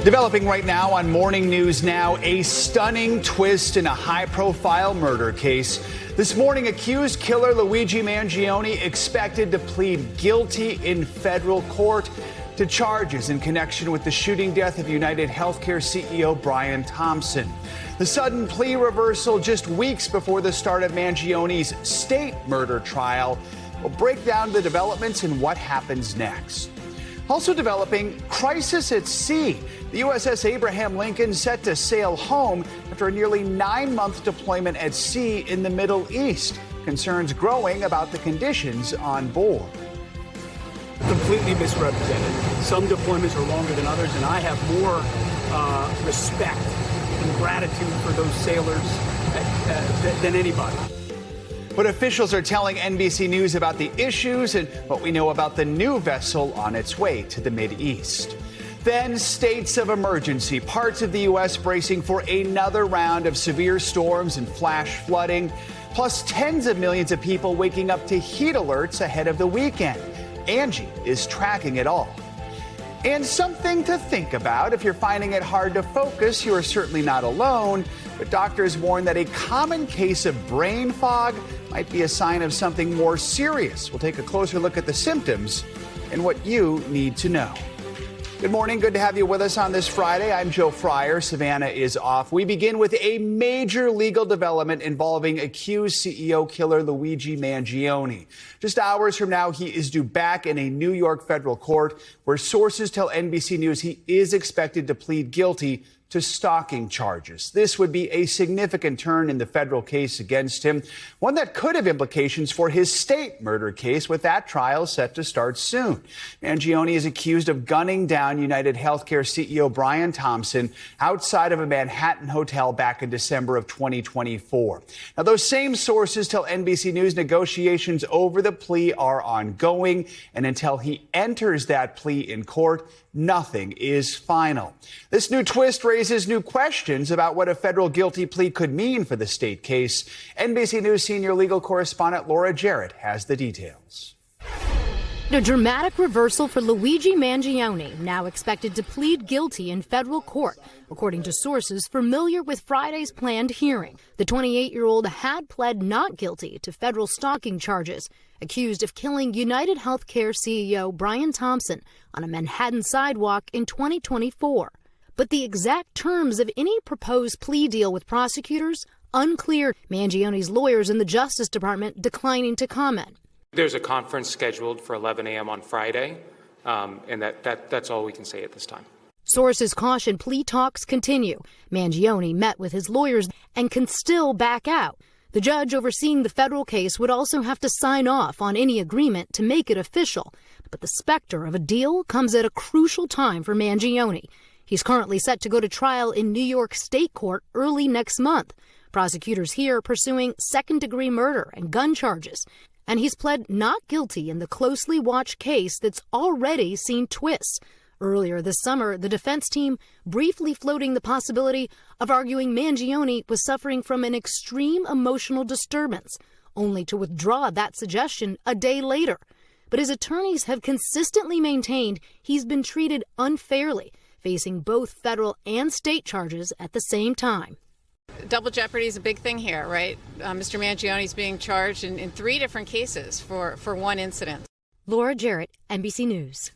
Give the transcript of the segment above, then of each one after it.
Developing right now on Morning News Now, a stunning twist in a high-profile murder case. This morning, accused killer Luigi Mangione expected to plead guilty in federal court to charges in connection with the shooting death of United Healthcare CEO Brian Thompson. The sudden plea reversal just weeks before the start of Mangione's state murder trial will break down the developments and what happens next. Also developing, crisis at sea. The USS Abraham Lincoln set to sail home after a nearly 9-month deployment at sea in the Middle East. Concerns growing about the conditions on board. Completely misrepresented. Some deployments are longer than others, and I have more respect and gratitude for those sailors than anybody. What officials are telling NBC News about the issues and what we know about the new vessel on its way to the Mideast. Then states of emergency, parts of the U.S. bracing for another round of severe storms and flash flooding, plus tens of millions of people waking up to heat alerts ahead of the weekend. Angie is tracking it all. And something to think about. If you're finding it hard to focus, you are certainly not alone. But doctors warn that a common case of brain fog might be a sign of something more serious. We'll take a closer look at the symptoms and what you need to know. Good morning. Good to have you with us on this Friday. I'm Joe Fryer. Savannah is off. We begin with a major legal development involving accused CEO killer Luigi Mangione. Just hours from now, he is due back in a New York federal court where sources tell NBC News he is expected to plead guilty to stalking charges. This would be a significant turn in the federal case against him, one that could have implications for his state murder case, with that trial set to start soon. Mangione is accused of gunning down United Healthcare CEO Brian Thompson outside of a Manhattan hotel back in December of 2024. Now, those same sources tell NBC News negotiations over the plea are ongoing, and until he enters that plea in court, nothing is final. This new twist raises new questions about what a federal guilty plea could mean for the state case. NBC News senior legal correspondent Laura Jarrett has the details. A dramatic reversal for Luigi Mangione, now expected to plead guilty in federal court, according to sources familiar with Friday's planned hearing. The 28-year-old had pled not guilty to federal stalking charges, accused of killing United Healthcare CEO Brian Thompson on a Manhattan sidewalk in 2024. But the exact terms of any proposed plea deal with prosecutors, unclear. Mangione's lawyers in the Justice Department declining to comment. There's a conference scheduled for 11 a.m. on Friday, and that's all we can say at this time. Sources caution plea talks continue. Mangione met with his lawyers and can still back out. The judge overseeing the federal case would also have to sign off on any agreement to make it official. But the specter of a deal comes at a crucial time for Mangione. He's currently set to go to trial in New York State Court early next month. Prosecutors here pursuing second-degree murder and gun charges. And he's pled not guilty in the closely watched case that's already seen twists. Earlier this summer, the defense team briefly floating the possibility of arguing Mangione was suffering from an extreme emotional disturbance, only to withdraw that suggestion a day later. But his attorneys have consistently maintained he's been treated unfairly, facing both federal and state charges at the same time. Double jeopardy is a big thing here, right? Mr. Mangione is being charged in 3 different cases for one incident. Laura Jarrett, NBC News.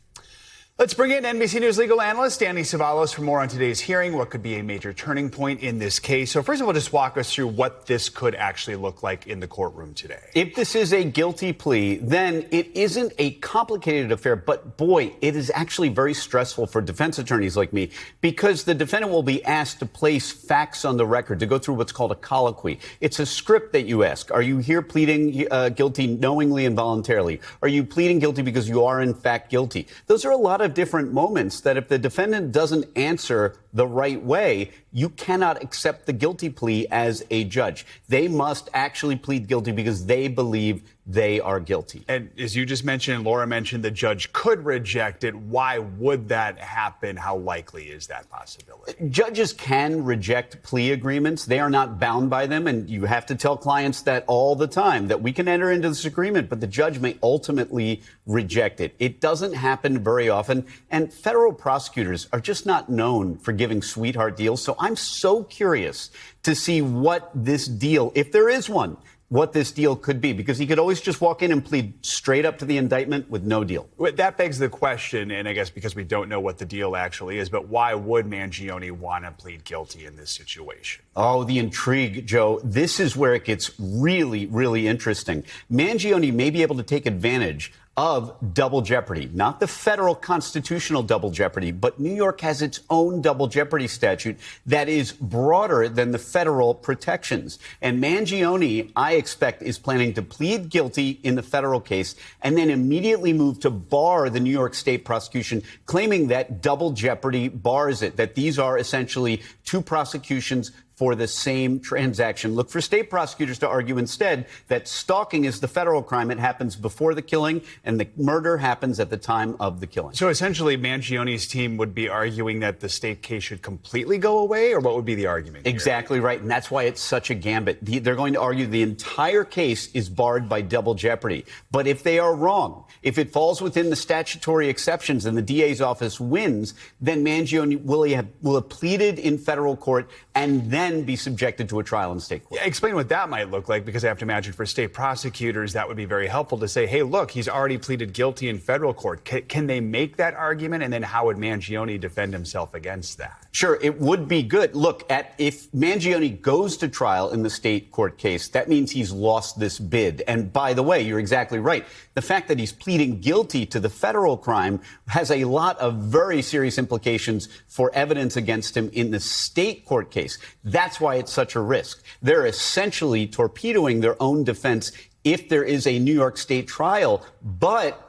Let's bring in NBC News legal analyst Danny Savalos for more on today's hearing, what could be a major turning point in this case. So first of all, just walk us through what this could actually look like in the courtroom today. If this is a guilty plea, then it isn't a complicated affair, but boy, it is actually very stressful for defense attorneys like me, because the defendant will be asked to place facts on the record, to go through what's called a colloquy. It's a script that you ask. Are you here pleading guilty knowingly and voluntarily? Are you pleading guilty because you are in fact guilty? Those are a lot of different moments that if the defendant doesn't answer the right way, you cannot accept the guilty plea as a judge. They must actually plead guilty because they believe they are guilty. And as you just mentioned, Laura mentioned, the judge could reject it. Why would that happen? How likely is that possibility? Judges can reject plea agreements. They are not bound by them. And you have to tell clients that all the time, that we can enter into this agreement, but the judge may ultimately reject it. It doesn't happen very often. And federal prosecutors are just not known for giving sweetheart deals. So I'm so curious to see what this deal, if there is one, what this deal could be, because he could always just walk in and plead straight up to the indictment with no deal. That begs the question, and I guess because we don't know what the deal actually is, but why would Mangione want to plead guilty in this situation? Oh, the intrigue, Joe. This is where it gets really, really interesting. Mangione may be able to take advantage of double jeopardy, not the federal constitutional double jeopardy, but New York has its own double jeopardy statute that is broader than the federal protections. And Mangione, I expect, is planning to plead guilty in the federal case and then immediately move to bar the New York state prosecution, claiming that double jeopardy bars it, that these are essentially two prosecutions for the same transaction. Look for state prosecutors to argue instead that stalking is the federal crime. It happens before the killing, and the murder happens at the time of the killing. So essentially, Mangione's team would be arguing that the state case should completely go away, or what would be the argument here? Exactly right, and that's why it's such a gambit. They're going to argue the entire case is barred by double jeopardy. But if they are wrong, if it falls within the statutory exceptions and the DA's office wins, then Mangione will have pleaded in federal court and then be subjected to a trial in state court. Yeah, explain what that might look like, because I have to imagine for state prosecutors that would be very helpful to say, hey, look, he's already pleaded guilty in federal court. Can they make that argument? And then how would Mangione defend himself against that? Sure, it would be good. Look, if Mangione goes to trial in the state court case, that means he's lost this bid. And by the way, you're exactly right. The fact that he's pleading guilty to the federal crime has a lot of very serious implications for evidence against him in the state court case. That's why it's such a risk. They're essentially torpedoing their own defense if there is a New York state trial, but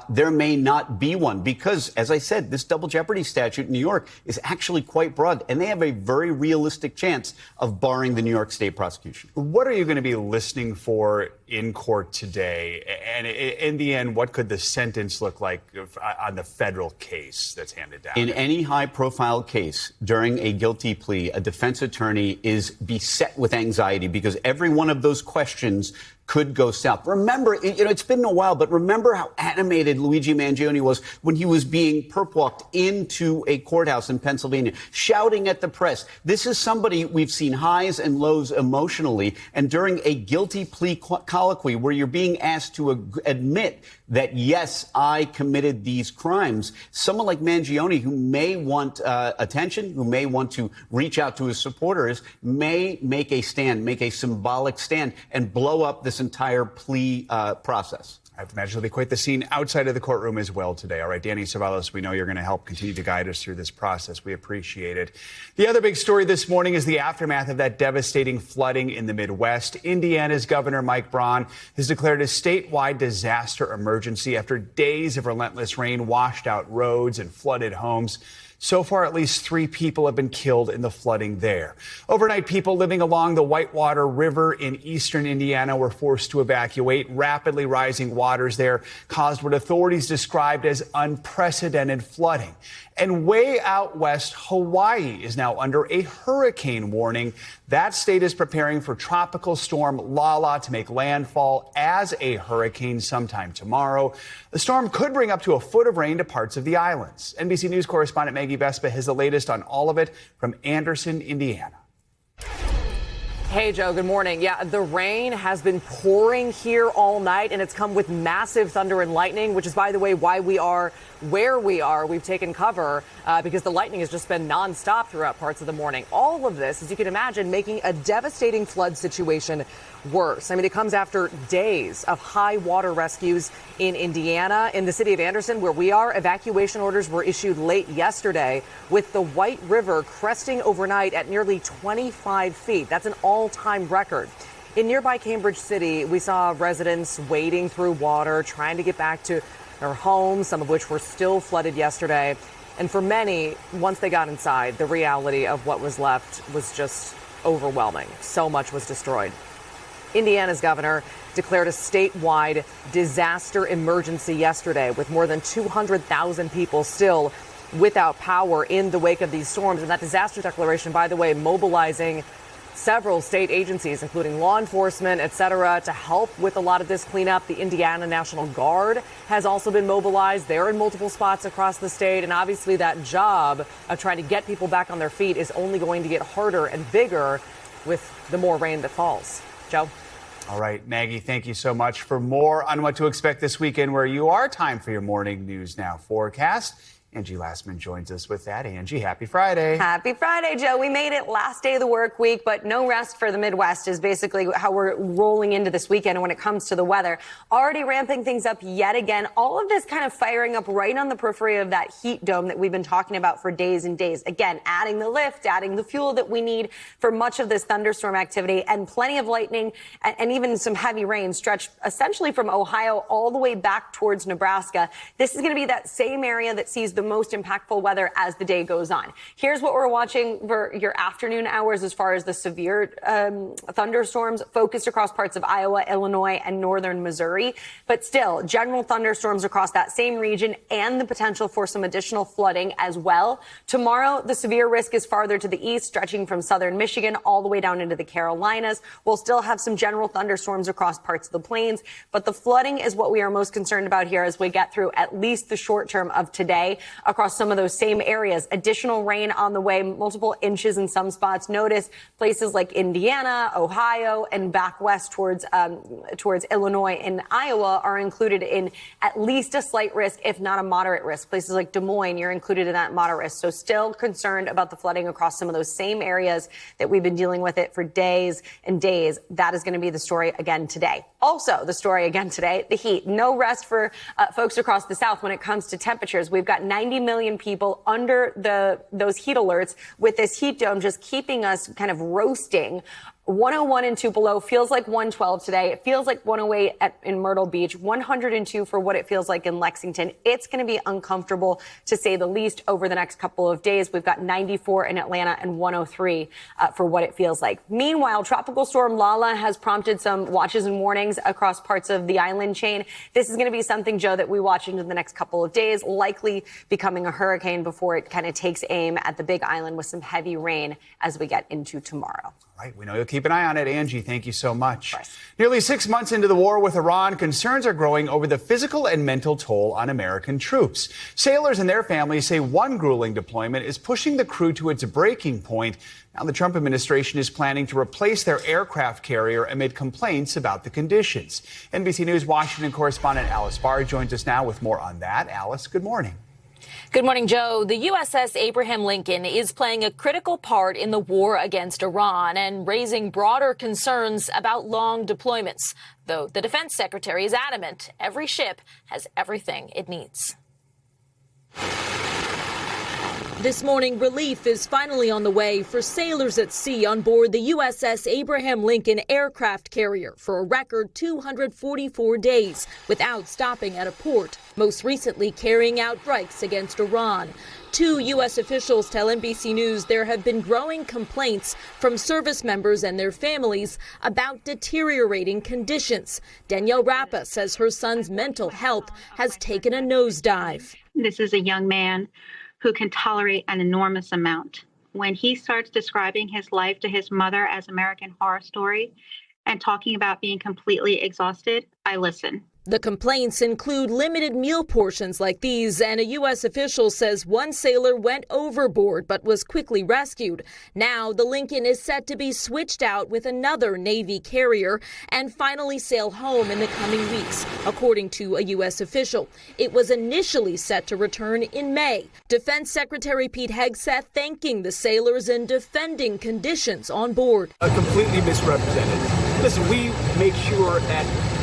there may not be one because, as I said, this double jeopardy statute in New York is actually quite broad, and they have a very realistic chance of barring the New York state prosecution. What are you going to be listening for in court today? And in the end, what could the sentence look like on the federal case that's handed down? In any high-profile case during a guilty plea, a defense attorney is beset with anxiety because every one of those questions could go south. Remember, it's been a while, but remember how animated Luigi Mangione was when he was being perp-walked into a courthouse in Pennsylvania, shouting at the press. This is somebody we've seen highs and lows emotionally, and during a guilty plea colloquy where you're being asked to admit that, yes, I committed these crimes, someone like Mangione, who may want attention, who may want to reach out to his supporters, may make a stand, make a symbolic stand, and blow up this entire plea process. I have to imagine it'll be quite the scene outside of the courtroom as well today. All right, Danny Savalas, we know you're going to help continue to guide us through this process. We appreciate it. The other big story this morning is the aftermath of that devastating flooding in the Midwest. Indiana's Governor Mike Braun has declared a statewide disaster emergency after days of relentless rain washed out roads and flooded homes. So far, at least 3 people have been killed in the flooding there. Overnight, people living along the Whitewater River in eastern Indiana were forced to evacuate. Rapidly rising waters there caused what authorities described as unprecedented flooding. And way out west, Hawaii is now under a hurricane warning. That state is preparing for tropical storm Lala to make landfall as a hurricane sometime tomorrow. The storm could bring up to a foot of rain to parts of the islands. NBC News correspondent Maggie Vespa has the latest on all of it from Anderson, Indiana. Hey, Joe, good morning. Yeah, the rain has been pouring here all night, and it's come with massive thunder and lightning, which is, by the way, why we are where we are. We've taken cover because the lightning has just been nonstop throughout parts of the morning. All of this, as you can imagine, making a devastating flood situation worse. I mean, it comes after days of high water rescues in Indiana. In the city of Anderson, where we are, evacuation orders were issued late yesterday with the White River cresting overnight at nearly 25 feet. That's an all-time record. In nearby Cambridge City, we saw residents wading through water, trying to get back to their homes, some of which were still flooded yesterday. And for many, once they got inside, the reality of what was left was just overwhelming. So much was destroyed. Indiana's governor declared a statewide disaster emergency yesterday, with more than 200,000 people still without power in the wake of these storms. And that disaster declaration, by the way, mobilizing several state agencies, including law enforcement, et cetera, to help with a lot of this cleanup. The Indiana National Guard has also been mobilized. They're in multiple spots across the state. And obviously that job of trying to get people back on their feet is only going to get harder and bigger with the more rain that falls. Joe? All right, Maggie, thank you so much. For more on what to expect this weekend where you are, time for your morning News Now forecast. Angie Lastman joins us with that. Angie, happy Friday. Happy Friday, Joe. We made it last day of the work week, but no rest for the Midwest is basically how we're rolling into this weekend when it comes to the weather. Already ramping things up yet again. All of this kind of firing up right on the periphery of that heat dome that we've been talking about for days and days. Again, adding the lift, adding the fuel that we need for much of this thunderstorm activity, and plenty of lightning and even some heavy rain stretched essentially from Ohio all the way back towards Nebraska. This is going to be that same area that sees the most impactful weather as the day goes on. Here's what we're watching for your afternoon hours as far as the severe thunderstorms focused across parts of Iowa, Illinois, and northern Missouri. But still, general thunderstorms across that same region and the potential for some additional flooding as well. Tomorrow, the severe risk is farther to the east, stretching from southern Michigan all the way down into the Carolinas. We'll still have some general thunderstorms across parts of the plains, but the flooding is what we are most concerned about here as we get through at least the short term of today across some of those same areas. Additional rain on the way, multiple inches in some spots. Notice places like Indiana, Ohio, and back west towards Illinois and Iowa are included in at least a slight risk, if not a moderate risk. Places like Des Moines, you're included in that moderate risk. So still concerned about the flooding across some of those same areas that we've been dealing with it for days and days. That is going to be the story again today. Also, the story again today, the heat. No rest for folks across the South when it comes to temperatures. We've got 90 million people under those heat alerts, with this heat dome just keeping us kind of roasting. 101 and 2 below feels like 112 today. It feels like 108 in Myrtle Beach, 102 for what it feels like in Lexington. It's going to be uncomfortable, to say the least, over the next couple of days. We've got 94 in Atlanta and 103 for what it feels like. Meanwhile, Tropical Storm Lala has prompted some watches and warnings across parts of the island chain. This is going to be something, Joe, that we watch into the next couple of days, likely becoming a hurricane before it kind of takes aim at the Big Island with some heavy rain as we get into tomorrow. Right, we know you'll keep an eye on it. Angie, thank you so much. Nearly 6 months into the war with Iran, concerns are growing over the physical and mental toll on American troops. Sailors and their families say one grueling deployment is pushing the crew to its breaking point. Now the Trump administration is planning to replace their aircraft carrier amid complaints about the conditions. NBC News Washington correspondent Alice Barr joins us now with more on that. Alice, good morning. Good morning, Joe. The USS Abraham Lincoln is playing a critical part in the war against Iran and raising broader concerns about long deployments, though the defense secretary is adamant every ship has everything it needs. This morning, relief is finally on the way for sailors at sea on board the USS Abraham Lincoln aircraft carrier for a record 244 days without stopping at a port, most recently carrying out strikes against Iran. 2 U.S. officials tell NBC News there have been growing complaints from service members and their families about deteriorating conditions. Danielle Rappa says her son's mental health has taken a nosedive. This is a young man who can tolerate an enormous amount. When he starts describing his life to his mother as American Horror Story and talking about being completely exhausted, I listen. The complaints include limited meal portions like these, and a U.S. official says one sailor went overboard but was quickly rescued. Now the Lincoln is set to be switched out with another Navy carrier and finally sail home in the coming weeks, according to a U.S. official. It was initially set to return in May. Defense Secretary Pete Hegseth thanking the sailors and defending conditions on board. Completely misrepresented. Listen, we make sure that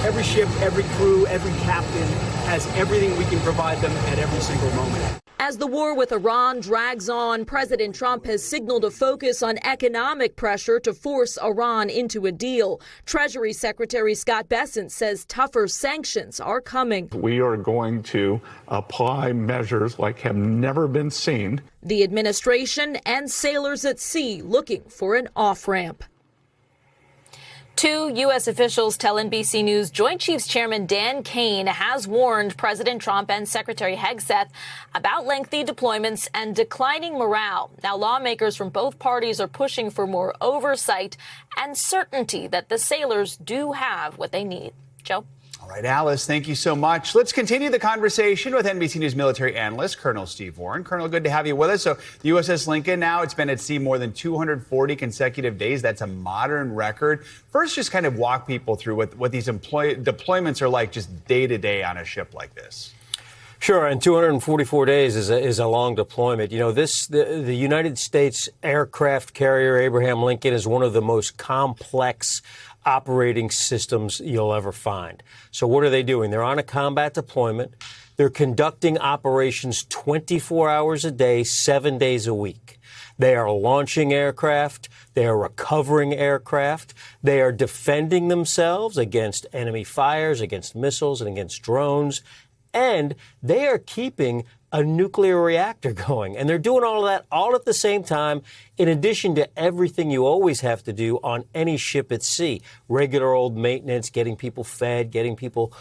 every ship, every crew, every captain has everything we can provide them at every single moment. As the war with Iran drags on, President Trump has signaled a focus on economic pressure to force Iran into a deal. Treasury Secretary Scott Bessent says tougher sanctions are coming. We are going to apply measures like have never been seen. The administration and sailors at sea looking for an off-ramp. Two U.S. officials tell NBC News Joint Chiefs Chairman Dan Kane has warned President Trump and Secretary Hegseth about lengthy deployments and declining morale. Now, lawmakers from both parties are pushing for more oversight and certainty that the sailors do have what they need. Joe? All right, Alice, thank you so much. Let's continue the conversation with NBC News military analyst Colonel Steve Warren. Colonel, good to have you with us. So the USS Lincoln now, it's been at sea more than 240 consecutive days. That's a modern record. First, just kind of walk people through what these deployments are like just day to day on a ship like this. Sure, and 244 days is a long deployment. You know, the United States aircraft carrier Abraham Lincoln is one of the most complex operating systems you'll ever find. So what are they doing? They're on a combat deployment. They're conducting operations 24 hours a day, 7 days a week. They are launching aircraft. They are recovering aircraft. They are defending themselves against enemy fires, against missiles, and against drones. And they are keeping a nuclear reactor going. And they're doing all of that all at the same time, in addition to everything you always have to do on any ship at sea. Regular old maintenance, getting people fed, getting people,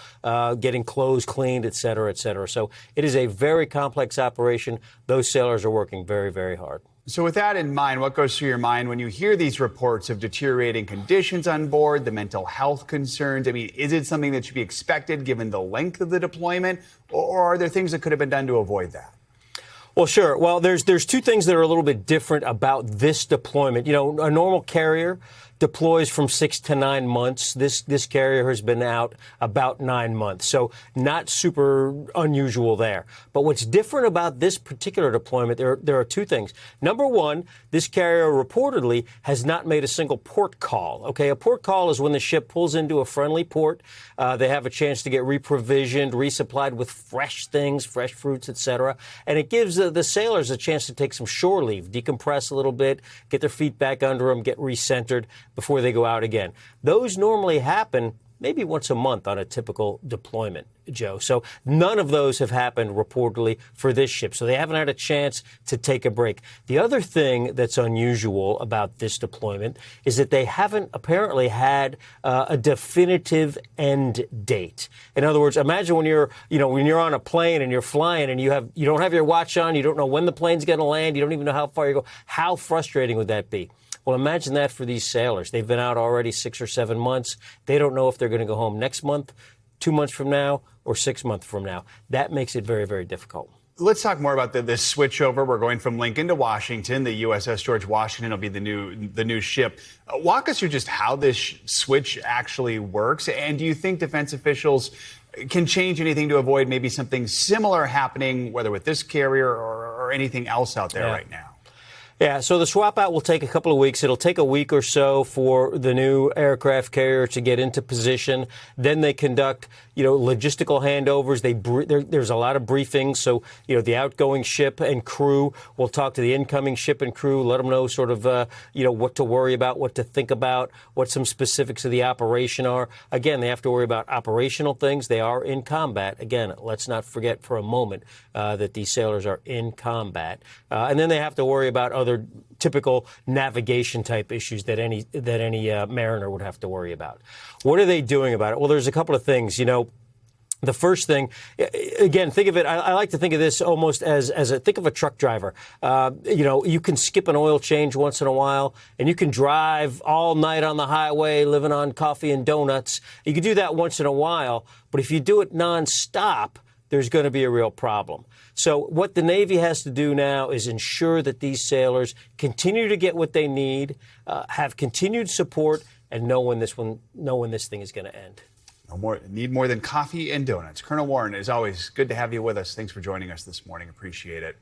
getting clothes cleaned, et cetera, et cetera. So it is a very complex operation. Those sailors are working very, very hard. So with that in mind, what goes through your mind when you hear these reports of deteriorating conditions on board, the mental health concerns? I mean, is it something that should be expected given the length of the deployment, or are there things that could have been done to avoid that? Well, sure. Well, there's two things that are a little bit different about this deployment. You know, a normal carrier deploys from 6 to 9 months. This carrier has been out about 9 months, so not super unusual there. But what's different about this particular deployment, there are two things. Number one, this carrier reportedly has not made a single port call. Okay, a port call is when the ship pulls into a friendly port. They have a chance to get reprovisioned, resupplied with fresh things, fresh fruits, etc. And it gives the sailors a chance to take some shore leave, decompress a little bit, get their feet back under them, get recentered before they go out again. Those normally happen maybe once a month on a typical deployment, Joe. So none of those have happened reportedly for this ship. So they haven't had a chance to take a break. The other thing that's unusual about this deployment is that they haven't apparently had a definitive end date. In other words, imagine when you're on a plane and you're flying and you don't have your watch on, you don't know when the plane's going to land, you don't even know how far you go. How frustrating would that be? Well, imagine that for these sailors. They've been out already 6 or 7 months. They don't know if they're going to go home next month, 2 months from now, or 6 months from now. That makes it very, very difficult. Let's talk more about this switchover. We're going from Lincoln to Washington. The USS George Washington will be the new ship. Walk us through just how this switch actually works. And do you think defense officials can change anything to avoid maybe something similar happening, whether with this carrier or anything else out there right now? Yeah, so the swap out will take a couple of weeks. It'll take a week or so for the new aircraft carrier to get into position. Then they conduct, logistical handovers. There's a lot of briefings. So, the outgoing ship and crew will talk to the incoming ship and crew, let them know sort of, what to worry about, what to think about, what some specifics of the operation are. Again, they have to worry about operational things. They are in combat. Again, let's not forget for a moment that these sailors are in combat. And then they have to worry about other typical navigation type issues that any mariner would have to worry about. What are they doing about it? Well, there's a couple of things. The first thing, again, think of it, I like to think of this almost think of a truck driver. You can skip an oil change once in a while, and you can drive all night on the highway living on coffee and donuts. You can do that once in a while, but if you do it nonstop, there's going to be a real problem. So what the Navy has to do now is ensure that these sailors continue to get what they need, have continued support, and know when this thing is going to end. Need more than coffee and donuts. Colonel Warren, as always, good to have you with us. Thanks for joining us this morning. Appreciate it.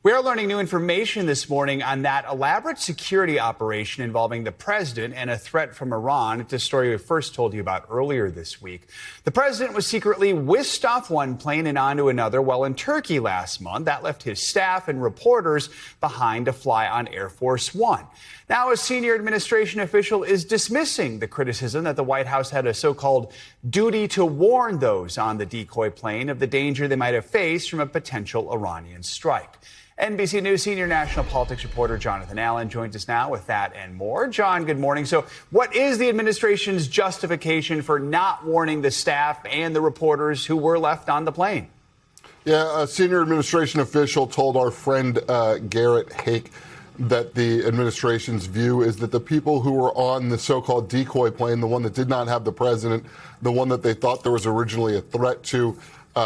We are learning new information this morning on that elaborate security operation involving the president and a threat from Iran. It's a story we first told you about earlier this week. The president was secretly whisked off one plane and onto another while in Turkey last month. That left his staff and reporters behind to fly on Air Force One. Now, a senior administration official is dismissing the criticism that the White House had a so-called duty to warn those on the decoy plane of the danger they might have faced from a potential Iranian strike. NBC News senior national politics reporter Jonathan Allen joins us now with that and more. John, good morning. So what is the administration's justification for not warning the staff and the reporters who were left on the plane? Yeah, a senior administration official told our friend Garrett Hake that the administration's view is that the people who were on the so-called decoy plane, the one that did not have the president, the one that they thought there was originally a threat to,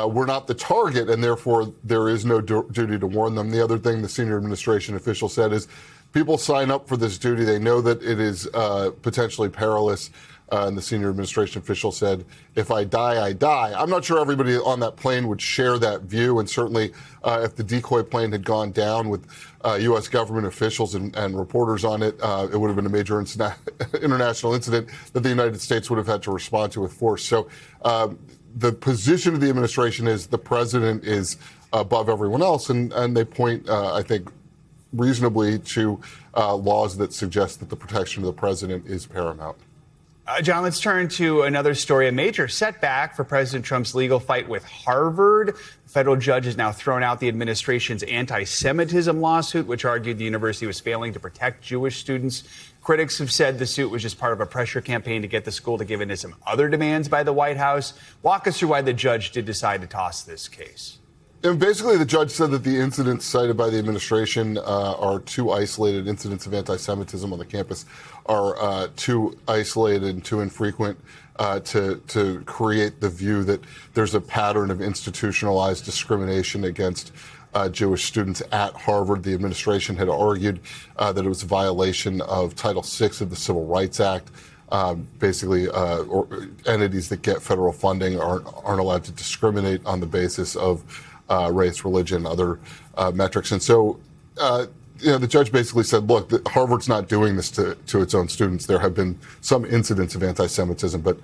were not the target, and therefore there is no duty to warn them. The other thing the senior administration official said is people sign up for this duty. They know that it is potentially perilous. And the senior administration official said, if I die, I die. I'm not sure everybody on that plane would share that view. And certainly if the decoy plane had gone down with U.S. government officials and reporters on it, it would have been a major international incident that the United States would have had to respond to with force. So the position of the administration is the president is above everyone else. And they point, I think, reasonably to laws that suggest that the protection of the president is paramount. John, let's turn to another story, a major setback for President Trump's legal fight with Harvard. A federal judge has now thrown out the administration's anti-Semitism lawsuit, which argued the university was failing to protect Jewish students. Critics have said the suit was just part of a pressure campaign to get the school to give in to some other demands by the White House. Walk us through why the judge did decide to toss this case. And basically, the judge said that the incidents cited by the administration are too isolated. Incidents of anti-Semitism on the campus are too isolated and too infrequent to create the view that there's a pattern of institutionalized discrimination against Jewish students at Harvard. The administration had argued that it was a violation of Title VI of the Civil Rights Act. Basically, entities that get federal funding aren't allowed to discriminate on the basis of race, religion, other metrics. And so, the judge basically said, look, Harvard's not doing this to its own students. There have been some incidents of anti-Semitism, but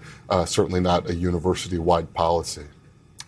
certainly not a university-wide policy.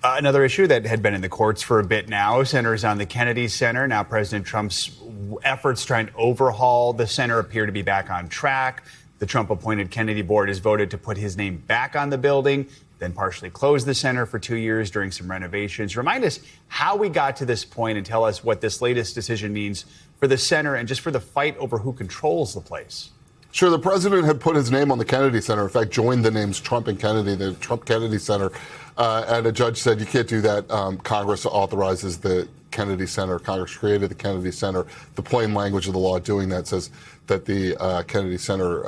Another issue that had been in the courts for a bit now centers on the Kennedy Center. Now, President Trump's efforts trying to overhaul the center appear to be back on track. The Trump-appointed Kennedy board has voted to put his name back on the building, then partially close the center for 2 years during some renovations. Remind us how we got to this point and tell us what this latest decision means for the center and just for the fight over who controls the place. Sure. The president had put his name on the Kennedy Center. In fact, joined the names Trump and Kennedy, the Trump Kennedy Center. And a judge said, you can't do that. Congress authorizes the Kennedy Center. Congress created the Kennedy Center. The plain language of the law doing that says that the Kennedy Center,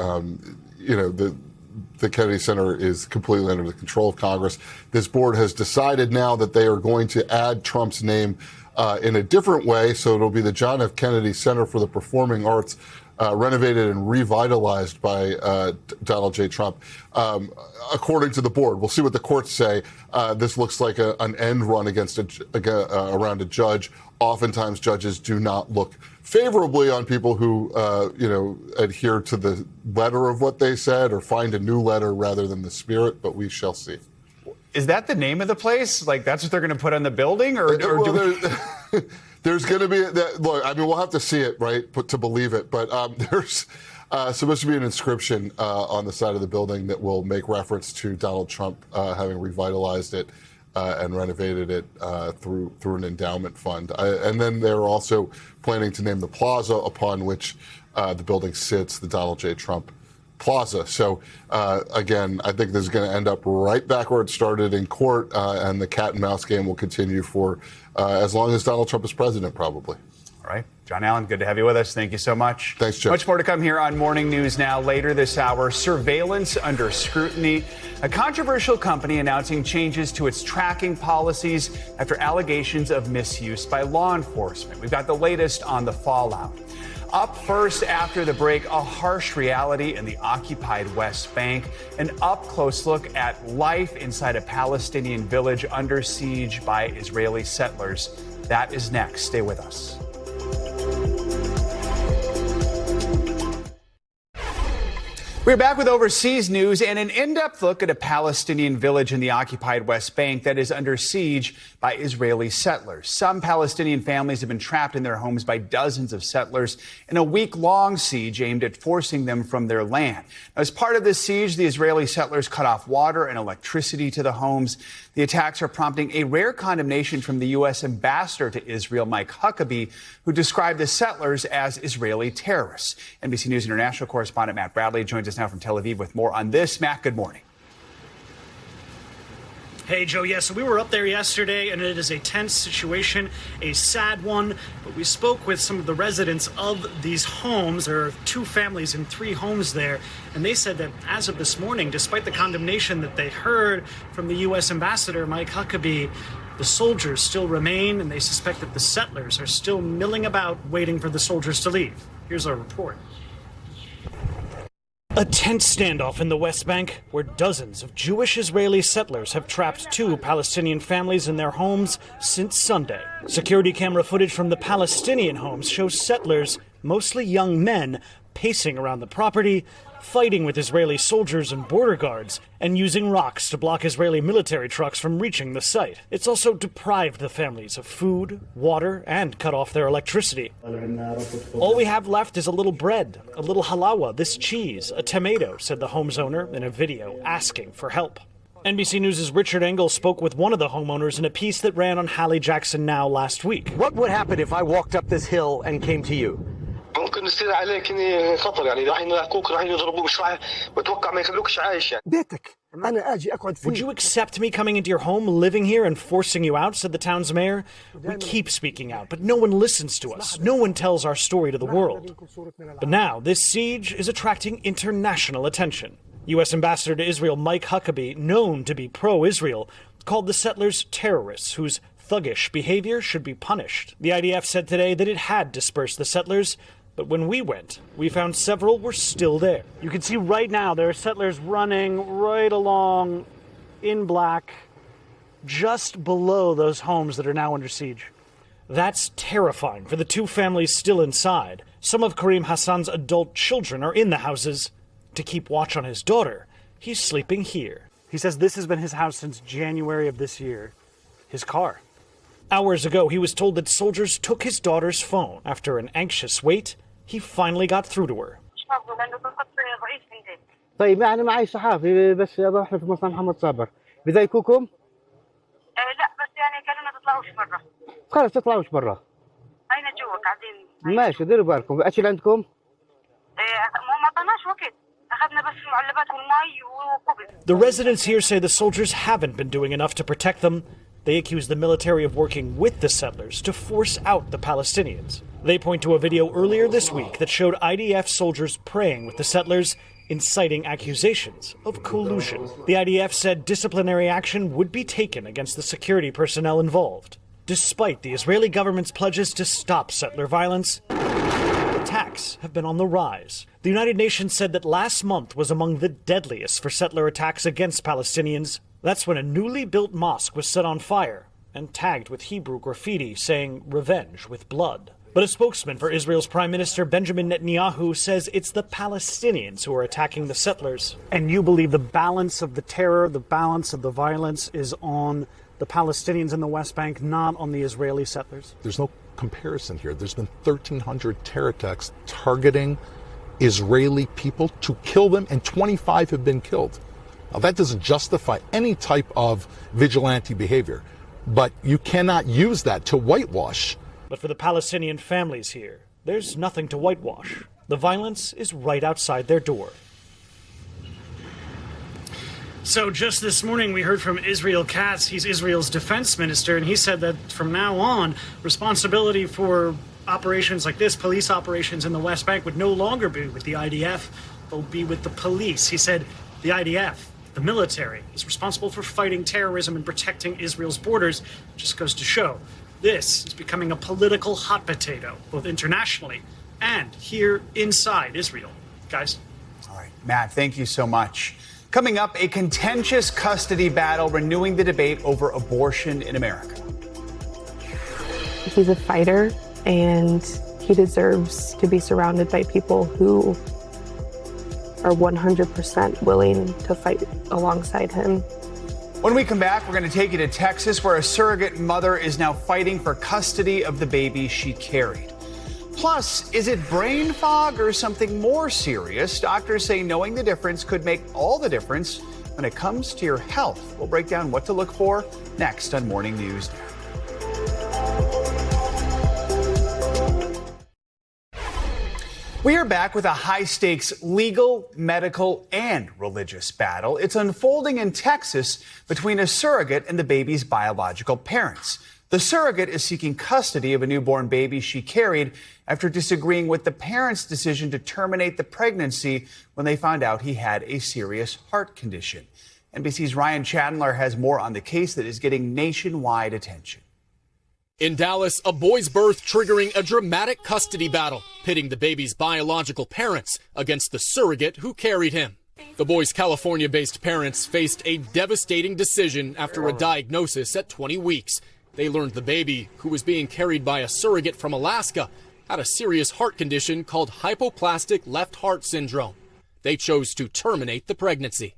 the Kennedy Center is completely under the control of Congress. This board has decided now that they are going to add Trump's name in a different way. So it'll be the John F. Kennedy Center for the Performing Arts, renovated and revitalized by Donald J. Trump. According to the board, we'll see what the courts say. This looks like an end run against around a judge. Oftentimes, judges do not look favorably on people who, adhere to the letter of what they said or find a new letter rather than the spirit. But we shall see. Is that the name of the place? Like, that's what they're going to put on the building? There's going to be look. I mean, we'll have to see it, right, to believe it. But there's supposed to be an inscription on the side of the building that will make reference to Donald Trump having revitalized it and renovated it through an endowment fund. And then they're also planning to name the plaza upon which the building sits, the Donald J. Trump Plaza. So, again, I think this is going to end up right back where it started in court, and the cat and mouse game will continue for as long as Donald Trump is president, probably. All right. John Allen, good to have you with us. Thank you so much. Thanks, Joe. Much more to come here on Morning News Now. Later this hour, surveillance under scrutiny. A controversial company announcing changes to its tracking policies after allegations of misuse by law enforcement. We've got the latest on the fallout. Up first after the break, a harsh reality in the occupied West Bank. An up-close look at life inside a Palestinian village under siege by Israeli settlers. That is next. Stay with us. We're back with overseas news and an in-depth look at a Palestinian village in the occupied West Bank that is under siege by Israeli settlers. Some Palestinian families have been trapped in their homes by dozens of settlers in a week-long siege aimed at forcing them from their land. Now, as part of this siege, the Israeli settlers cut off water and electricity to the homes. The attacks are prompting a rare condemnation from the U.S. ambassador to Israel, Mike Huckabee, who described the settlers as Israeli terrorists. NBC News International correspondent Matt Bradley joins us now from Tel Aviv with more on this. Matt, good morning. Hey, Joe. Yes, we were up there yesterday, and it is a tense situation, a sad one. But we spoke with some of the residents of these homes. There are 2 families in 3 homes there. And they said that as of this morning, despite the condemnation that they heard from the U.S. ambassador, Mike Huckabee, the soldiers still remain, and they suspect that the settlers are still milling about waiting for the soldiers to leave. Here's our report. A tense standoff in the West Bank where dozens of Jewish Israeli settlers have trapped 2 Palestinian families in their homes since Sunday. Security camera footage from the Palestinian homes shows settlers, mostly young men, pacing around the property, fighting with Israeli soldiers and border guards, and using rocks to block Israeli military trucks from reaching the site. It's also deprived the families of food, water, and cut off their electricity. All we have left is a little bread, a little halawa, this cheese, a tomato, said the home's owner in a video asking for help. NBC News' Richard Engel spoke with one of the homeowners in a piece that ran on Hallie Jackson Now last week. What would happen if I walked up this hill and came to you? ممكن يصير عليك خطر يعني راح يلاقوك راح يضربوك مش راح بتوقع ما يخلوكش عايش بيتك أنا أجي أقعد فيه. Would you accept me coming into your home, living here, and forcing you out, said the town's mayor. We keep speaking out, but no one listens to us. No one tells our story to the world. But now, this siege is attracting international attention. U.S. Ambassador to Israel Mike Huckabee, known to be pro-Israel, called the settlers terrorists whose thuggish behavior should be punished. The IDF said today that it had dispersed the settlers, but when we went, we found several were still there. You can see right now there are settlers running right along in black, just below those homes that are now under siege. That's terrifying for the 2 families still inside. Some of Karim Hassan's adult children are in the houses. To keep watch on his daughter, he's sleeping here. He says this has been his house since January of this year. His car. Hours ago, he was told that soldiers took his daughter's phone. After an anxious wait, he finally got through to her. طيب أنا معي صحافي بس بروح في مصنع محمد صابر بذاكوكم؟ لا بس يعني كانوا ما تطلعوش برا. خلاص تطلعوش برا. أين جوا قاعدين؟ ماشي ديروا بالكم. أكل عندكم؟ ما عطاناش وقت. أخذنا بس المعلبات والمي وقبل. The residents here say the soldiers haven't been doing enough to protect them. They accuse the military of working with the settlers to force out the Palestinians. They point to a video earlier this week that showed IDF soldiers praying with the settlers, inciting accusations of collusion. The IDF said disciplinary action would be taken against the security personnel involved. Despite the Israeli government's pledges to stop settler violence, attacks have been on the rise. The United Nations said that last month was among the deadliest for settler attacks against Palestinians. That's when a newly built mosque was set on fire and tagged with Hebrew graffiti saying revenge with blood. But a spokesman for Israel's Prime Minister Benjamin Netanyahu says it's the Palestinians who are attacking the settlers. And you believe the balance of the terror, the balance of the violence is on the Palestinians in the West Bank, not on the Israeli settlers? There's no comparison here. There's been 1,300 terror attacks targeting Israeli people to kill them, and 25 have been killed. Now, that doesn't justify any type of vigilante behavior, but you cannot use that to whitewash. But for the Palestinian families here, there's nothing to whitewash. The violence is right outside their door. So just this morning, we heard from Israel Katz. He's Israel's defense minister, and he said that from now on, responsibility for operations like this, police operations in the West Bank, would no longer be with the IDF. They'll be with the police. He said the IDF, the military, is responsible for fighting terrorism and protecting Israel's borders. Just goes to show this is becoming a political hot potato, both internationally and here inside Israel. Guys. All right, Matt, thank you so much. Coming up, a contentious custody battle renewing the debate over abortion in America. He's a fighter, and he deserves to be surrounded by people who are 100% willing to fight alongside him. When we come back, we're going to take you to Texas, where a surrogate mother is now fighting for custody of the baby she carried. Plus, is it brain fog or something more serious? Doctors say knowing the difference could make all the difference when it comes to your health. We'll break down what to look for next on Morning News Now. We are back with a high-stakes legal, medical, and religious battle. It's unfolding in Texas between a surrogate and the baby's biological parents. The surrogate is seeking custody of a newborn baby she carried after disagreeing with the parents' decision to terminate the pregnancy when they found out he had a serious heart condition. NBC's Ryan Chandler has more on the case that is getting nationwide attention. In Dallas, a boy's birth triggering a dramatic custody battle, pitting the baby's biological parents against the surrogate who carried him. The boy's California-based parents faced a devastating decision after a diagnosis at 20 weeks. They learned the baby, who was being carried by a surrogate from Alaska, had a serious heart condition called hypoplastic left heart syndrome. They chose to terminate the pregnancy.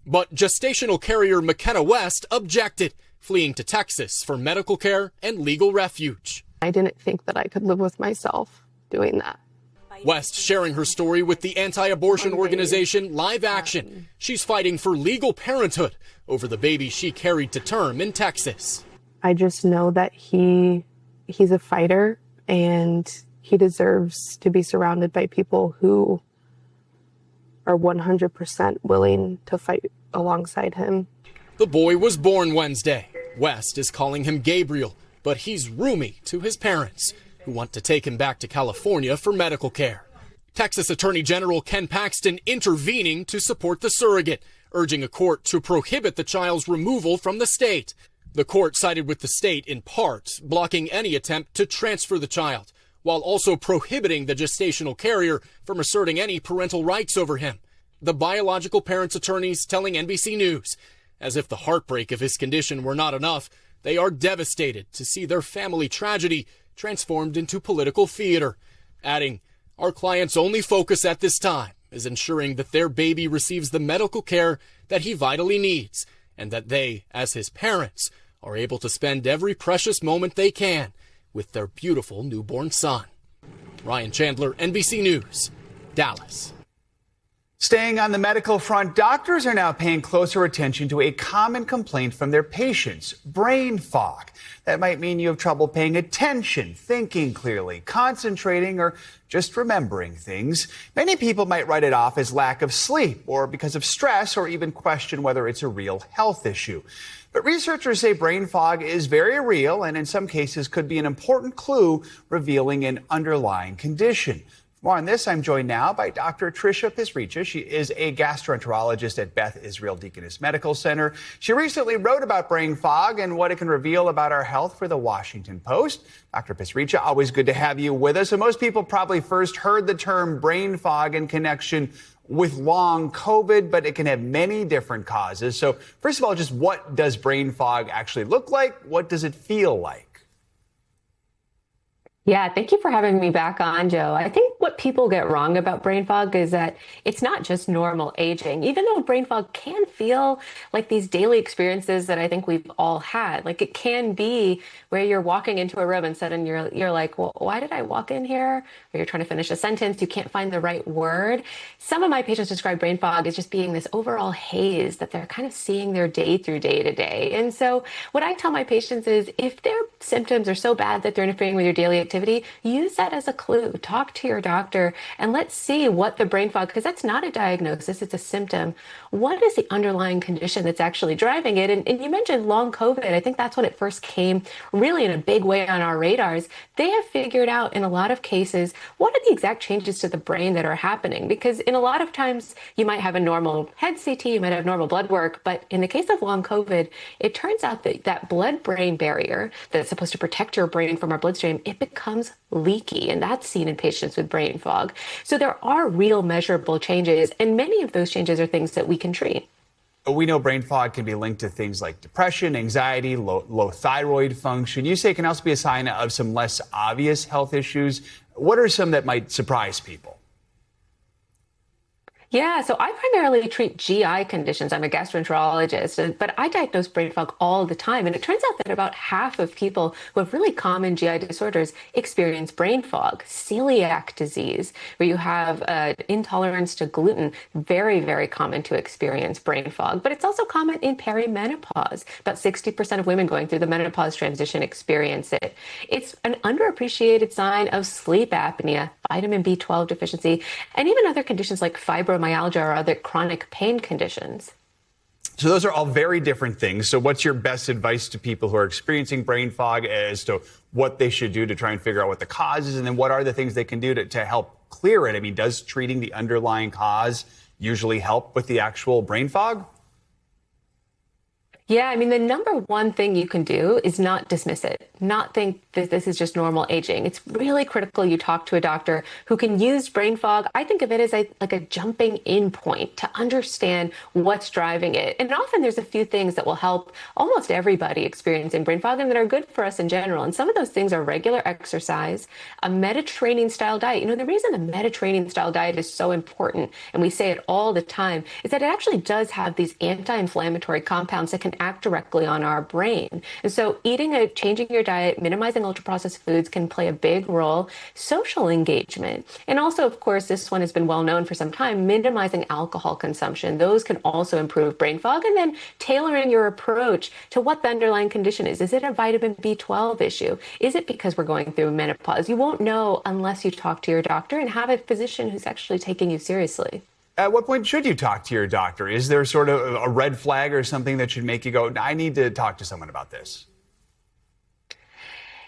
But gestational carrier McKenna West objected, fleeing to Texas for medical care and legal refuge. I didn't think that I could live with myself doing that. West sharing her story with the anti-abortion organization Live Action. She's fighting for legal parenthood over the baby she carried to term in Texas. I just know that he's a fighter, and he deserves to be surrounded by people who are 100% willing to fight alongside him. The boy was born Wednesday. West is calling him Gabriel, but he's roomie to his parents, who want to take him back to California for medical care. Texas Attorney General Ken Paxton intervening to support the surrogate, urging a court to prohibit the child's removal from the state. The court sided with the state in part, blocking any attempt to transfer the child, while also prohibiting the gestational carrier from asserting any parental rights over him. The biological parent's attorneys telling NBC News, as if the heartbreak of his condition were not enough, they are devastated to see their family tragedy transformed into political theater, adding, "Our client's only focus at this time is ensuring that their baby receives the medical care that he vitally needs, and that they, as his parents, are able to spend every precious moment they can with their beautiful newborn son." Ryan Chandler, NBC News, Dallas. Staying on the medical front, doctors are now paying closer attention to a common complaint from their patients, brain fog. That might mean you have trouble paying attention, thinking clearly, concentrating, or just remembering things. Many people might write it off as lack of sleep or because of stress, or even question whether it's a real health issue. But researchers say brain fog is very real and in some cases could be an important clue revealing an underlying condition. For more on this, I'm joined now by Dr. Tricia Pisricha. She is a gastroenterologist at Beth Israel Deaconess Medical Center. She recently wrote about brain fog and what it can reveal about our health for the Washington Post. Dr. Pisricha, always good to have you with us. And most people probably first heard the term brain fog in connection with long COVID, but it can have many different causes. So first of all, just what does brain fog actually look like? What does it feel like? Yeah, thank you for having me back on, Joe. I think what people get wrong about brain fog is that it's not just normal aging. Even though brain fog can feel like these daily experiences that I think we've all had, like it can be where you're walking into a room and suddenly you're like, well, why did I walk in here? Or you're trying to finish a sentence, you can't find the right word. Some of my patients describe brain fog as just being this overall haze that they're kind of seeing their day through day to day. And so what I tell my patients is if their symptoms are so bad that they're interfering with your daily activity, use that as a clue. Talk to your doctor and let's see what the brain fog, because that's not a diagnosis, it's a symptom. What is the underlying condition that's actually driving it? And you mentioned long COVID. I think that's when it first came really in a big way on our radars. They have figured out in a lot of cases, what are the exact changes to the brain that are happening? Because in a lot of times you might have a normal head CT, you might have normal blood work, but in the case of long COVID, it turns out that that blood-brain barrier that's supposed to protect your brain from our bloodstream, it becomes leaky. And that's seen in patients with brain brain fog. So there are real measurable changes, and many of those changes are things that we can treat. We know brain fog can be linked to things like depression, anxiety, low thyroid function. You say it can also be a sign of some less obvious health issues. What are some that might surprise people? Yeah, so I primarily treat GI conditions. I'm a gastroenterologist, but I diagnose brain fog all the time. And it turns out that about half of people who have really common GI disorders experience brain fog. Celiac disease, where you have intolerance to gluten, very, very common to experience brain fog. But it's also common in perimenopause. About 60% of women going through the menopause transition experience it. It's an underappreciated sign of sleep apnea, vitamin B12 deficiency, and even other conditions like fibromyalgia or other chronic pain conditions. So those are all very different things. So what's your best advice to people who are experiencing brain fog as to what they should do to try and figure out what the cause is? And then what are the things they can do to help clear it? I mean, does treating the underlying cause usually help with the actual brain fog? Yeah, I mean, the number one thing you can do is not dismiss it, not think that this is just normal aging. It's really critical you talk to a doctor who can use brain fog. I think of it as like a jumping in point to understand what's driving it. And often there's a few things that will help almost everybody experiencing brain fog and that are good for us in general. And some of those things are regular exercise, a Mediterranean style diet. You know, the reason the Mediterranean style diet is so important, and we say it all the time, is that it actually does have these anti-inflammatory compounds that can act directly on our brain. And so changing your diet, minimizing ultra-processed foods can play a big role. Social engagement. And also, of course, this one has been well known for some time, minimizing alcohol consumption. Those can also improve brain fog. And then tailoring your approach to what the underlying condition is. Is it a vitamin B12 issue? Is it because we're going through menopause? You won't know unless you talk to your doctor and have a physician who's actually taking you seriously. At what point should you talk to your doctor? Is there sort of a red flag or something that should make you go, I need to talk to someone about this?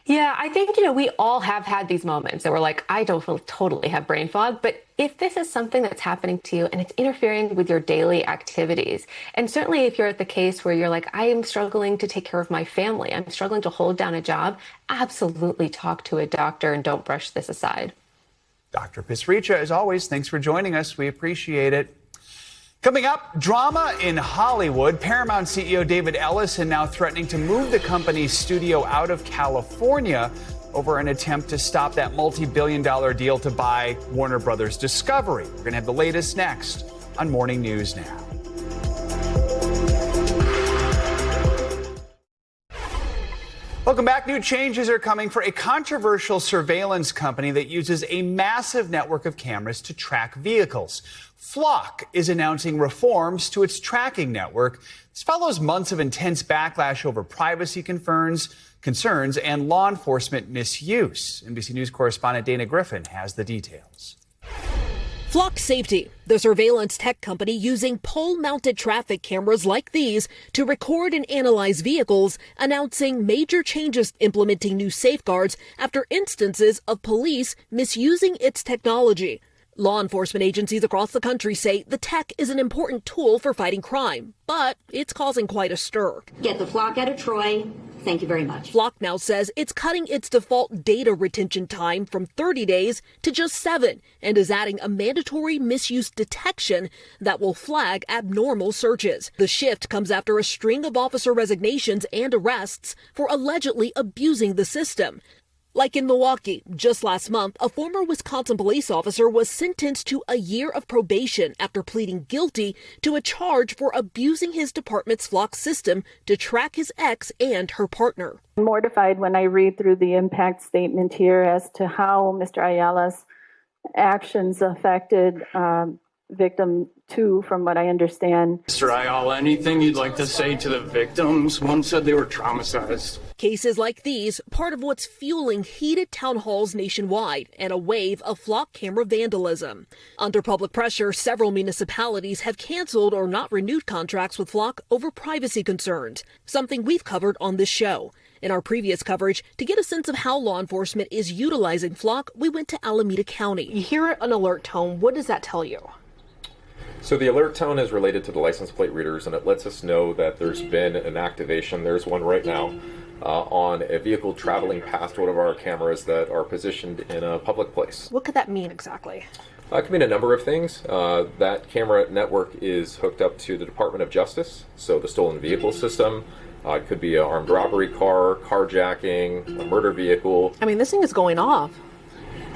Yeah, I think, we all have had these moments that we're like, I don't totally have brain fog. But if this is something that's happening to you and it's interfering with your daily activities, and certainly if you're at the case where you're like, I am struggling to take care of my family, I'm struggling to hold down a job, absolutely talk to a doctor and don't brush this aside. Dr. Pisricha, as always, thanks for joining us. We appreciate it. Coming up, drama in Hollywood. Paramount CEO David Ellison now threatening to move the company's studio out of California over an attempt to stop that multi-billion-dollar deal to buy Warner Brothers Discovery. We're going to have the latest next on Morning News Now. Welcome back. New changes are coming for a controversial surveillance company that uses a massive network of cameras to track vehicles. Flock is announcing reforms to its tracking network. This follows months of intense backlash over privacy concerns and law enforcement misuse. NBC News correspondent Dana Griffin has the details. Flock Safety, the surveillance tech company using pole-mounted traffic cameras like these to record and analyze vehicles, announcing major changes implementing new safeguards after instances of police misusing its technology. Law enforcement agencies across the country say the tech is an important tool for fighting crime, but it's causing quite a stir. Get the Flock out of Troy. Thank you very much. Flock now says it's cutting its default data retention time from 30 days to just 7 and is adding a mandatory misuse detection that will flag abnormal searches. The shift comes after a string of officer resignations and arrests for allegedly abusing the system. Like in Milwaukee, just last month, a former Wisconsin police officer was sentenced to a year of probation after pleading guilty to a charge for abusing his department's Flock system to track his ex and her partner. I'm mortified when I read through the impact statement here as to how Mr. Ayala's actions affected victim 2, from what I understand. Mr. Ayala, anything you'd like to say to the victims? One said they were traumatized. Cases like these, part of what's fueling heated town halls nationwide and a wave of Flock camera vandalism. Under public pressure, several municipalities have canceled or not renewed contracts with Flock over privacy concerns, something we've covered on this show. In our previous coverage, to get a sense of how law enforcement is utilizing Flock, we went to Alameda County. You hear an alert tone. What does that tell you? So the alert tone is related to the license plate readers, and it lets us know that there's been an activation. There's one right now on a vehicle traveling past one of our cameras that are positioned in a public place. What could that mean exactly? It can mean a number of things. That camera network is hooked up to the Department of Justice, so the stolen vehicle system. It could be an armed robbery car, carjacking, a murder vehicle. I mean, this thing is going off.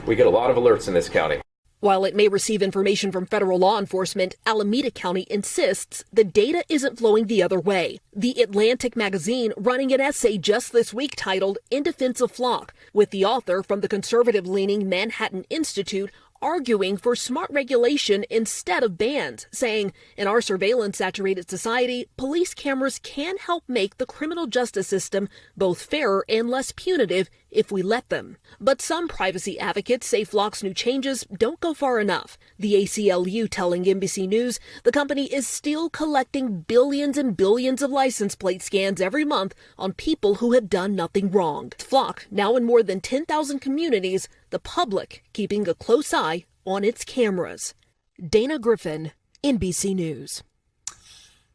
We get a lot of alerts in this county. While it may receive information from federal law enforcement, Alameda County insists the data isn't flowing the other way. The Atlantic magazine running an essay just this week titled In Defense of Flock, with the author from the conservative-leaning Manhattan Institute arguing for smart regulation instead of bans, saying, in our surveillance-saturated society, police cameras can help make the criminal justice system both fairer and less punitive if we let them. But some privacy advocates say Flock's new changes don't go far enough. The ACLU telling NBC News the company is still collecting billions and billions of license plate scans every month on people who have done nothing wrong. Flock, now in more than 10,000 communities, the public keeping a close eye on its cameras. Dana Griffin, NBC News.